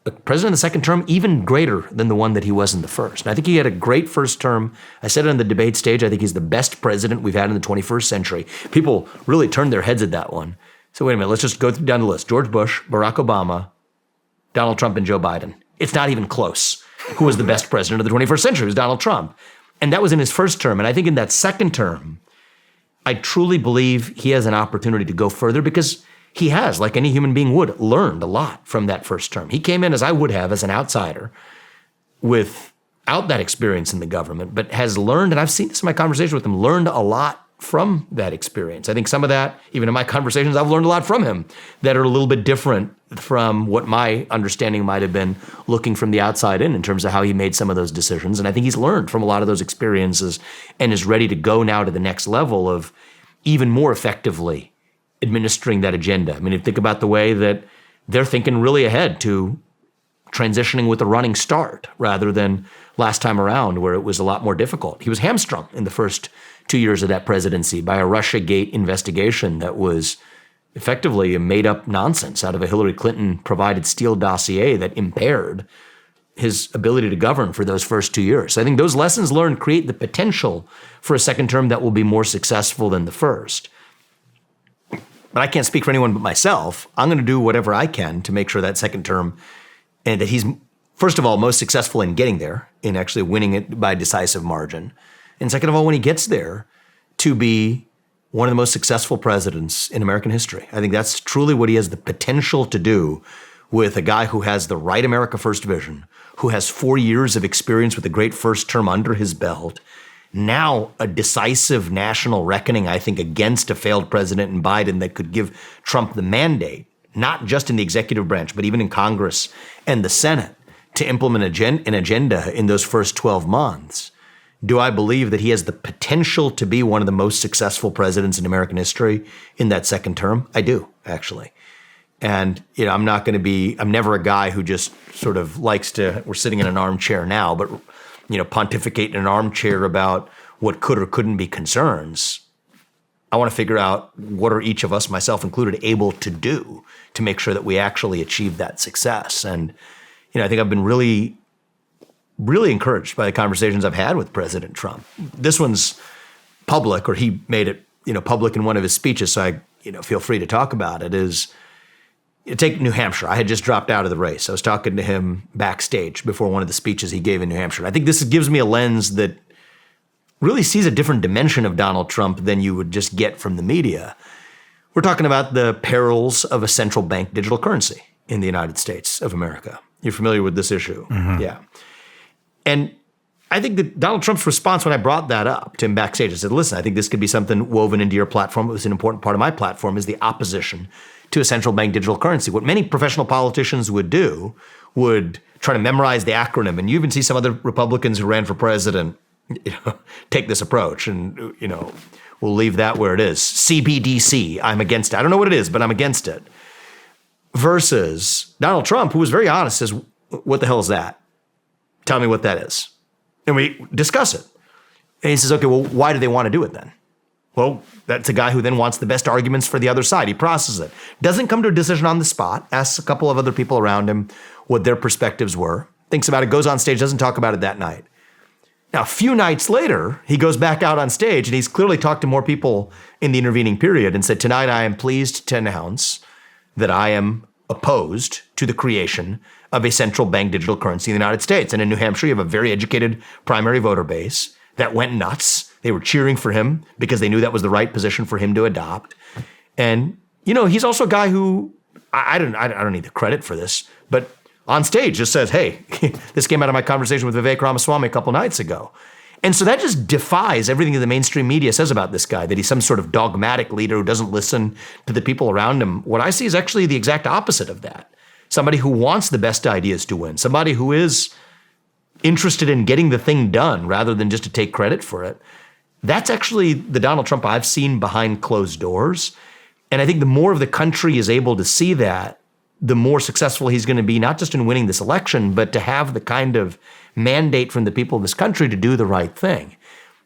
a president in the second term even greater than the one that he was in the first. And I think he had a great first term. I said it on the debate stage. I think he's the best president we've had in the 21st century. People really turned their heads at that one. So wait a minute, let's just go down the list. George Bush, Barack Obama, Donald Trump, and Joe Biden. It's not even close. Who was the best president of the 21st century? It was Donald Trump. And that was in his first term. And I think in that second term, I truly believe he has an opportunity to go further, because he has, like any human being would, learned a lot from that first term. He came in, as I would have, as an outsider, without that experience in the government, but has learned, and I've seen this in my conversation with him, learned a lot from that experience. I think some of that, even in my conversations, I've learned a lot from him that are a little bit different from what my understanding might have been looking from the outside in terms of how he made some of those decisions. And I think he's learned from a lot of those experiences and is ready to go now to the next level of even more effectively administering that agenda. I mean, think about the way that they're thinking really ahead to transitioning with a running start rather than last time around where it was a lot more difficult. He was hamstrung in the first 2 years of that presidency by a Russiagate investigation that was effectively a made-up nonsense out of a Hillary Clinton-provided Steele dossier that impaired his ability to govern for those first 2 years. So I think those lessons learned create the potential for a second term that will be more successful than the first. But I can't speak for anyone but myself. I'm going to do whatever I can to make sure that second term, and that he's, first of all, most successful in getting there, in actually winning it by decisive margin. And second of all, when he gets there, to be one of the most successful presidents in American history. I think that's truly what he has the potential to do with a guy who has the right America First vision, who has 4 years of experience with a great first term under his belt. Now a decisive national reckoning, I think, against a failed president in Biden that could give Trump the mandate, not just in the executive branch, but even in Congress and the Senate, to implement an agenda in those first 12 months. Do I believe that he has the potential to be one of the most successful presidents in American history in that second term? I do, actually. And, I'm never a guy who just sort of likes to, we're sitting in an armchair now, but pontificate in an armchair about what could or couldn't be concerns. I want to figure out what are each of us, myself included, able to do to make sure that we actually achieve that success. And, I think I've been really really encouraged by the conversations I've had with President Trump. This one's public, or he made it, public in one of his speeches, so I, feel free to talk about it, is take New Hampshire. I had just dropped out of the race. I was talking to him backstage before one of the speeches he gave in New Hampshire. I think this gives me a lens that really sees a different dimension of Donald Trump than you would just get from the media. We're talking about the perils of a central bank digital currency in the United States of America. You're familiar with this issue? Mm-hmm. Yeah. And I think that Donald Trump's response when I brought that up to him backstage, I said, listen, I think this could be something woven into your platform. It was an important part of my platform, is the opposition to a central bank digital currency. What many professional politicians would do would try to memorize the acronym. And you even see some other Republicans who ran for president take this approach. And, we'll leave that where it is. CBDC, I'm against it. I don't know what it is, but I'm against it. Versus Donald Trump, who was very honest, says, what the hell is that? Tell me what that is. And we discuss it. And he says, okay, well, why do they want to do it then? Well, that's a guy who then wants the best arguments for the other side. He processes it. Doesn't come to a decision on the spot. Asks a couple of other people around him what their perspectives were. Thinks about it, goes on stage, doesn't talk about it that night. Now, a few nights later, he goes back out on stage, and he's clearly talked to more people in the intervening period and said, tonight I am pleased to announce that I am opposed to the creation of a central bank digital currency in the United States. And in New Hampshire, you have a very educated primary voter base that went nuts. They were cheering for him because they knew that was the right position for him to adopt. And, he's also a guy who, I don't need the credit for this, but on stage just says, hey, this came out of my conversation with Vivek Ramaswamy a couple nights ago. And so that just defies everything that the mainstream media says about this guy, that he's some sort of dogmatic leader who doesn't listen to the people around him. What I see is actually the exact opposite of that. Somebody who wants the best ideas to win, somebody who is interested in getting the thing done rather than just to take credit for it. That's actually the Donald Trump I've seen behind closed doors. And I think the more of the country is able to see that, the more successful he's going to be, not just in winning this election, but to have the kind of mandate from the people of this country to do the right thing.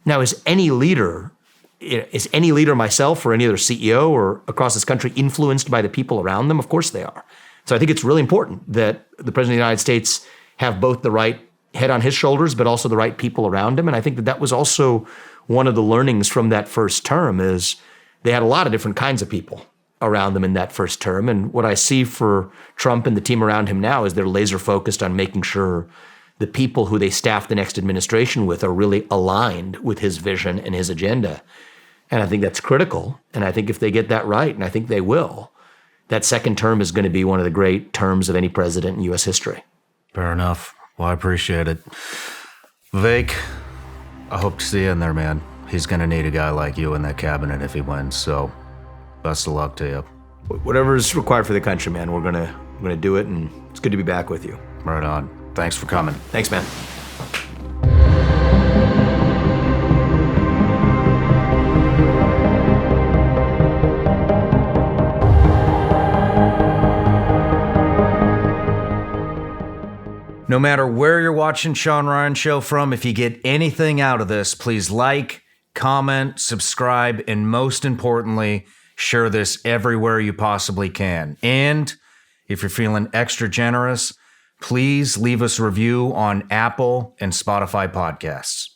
Now, is any leader, myself or any other CEO or across this country, influenced by the people around them? Of course they are. So I think it's really important that the President of the United States have both the right head on his shoulders, but also the right people around him. And I think that was also one of the learnings from that first term, is they had a lot of different kinds of people around them in that first term. And what I see for Trump and the team around him now is they're laser focused on making sure the people who they staff the next administration with are really aligned with his vision and his agenda. And I think that's critical. And I think if they get that right, and I think they will, that second term is going to be one of the great terms of any president in U.S. history. Fair enough. Well, I appreciate it. Vivek, I hope to see you in there, man. He's going to need a guy like you in that cabinet if he wins. So best of luck to you. Whatever is required for the country, man, we're gonna do it, and it's good to be back with you. Right on. Thanks for coming. Thanks, man. No matter where you're watching Shawn Ryan Show from, if you get anything out of this, please like, comment, subscribe, and most importantly, share this everywhere you possibly can. And if you're feeling extra generous, please leave us a review on Apple and Spotify podcasts.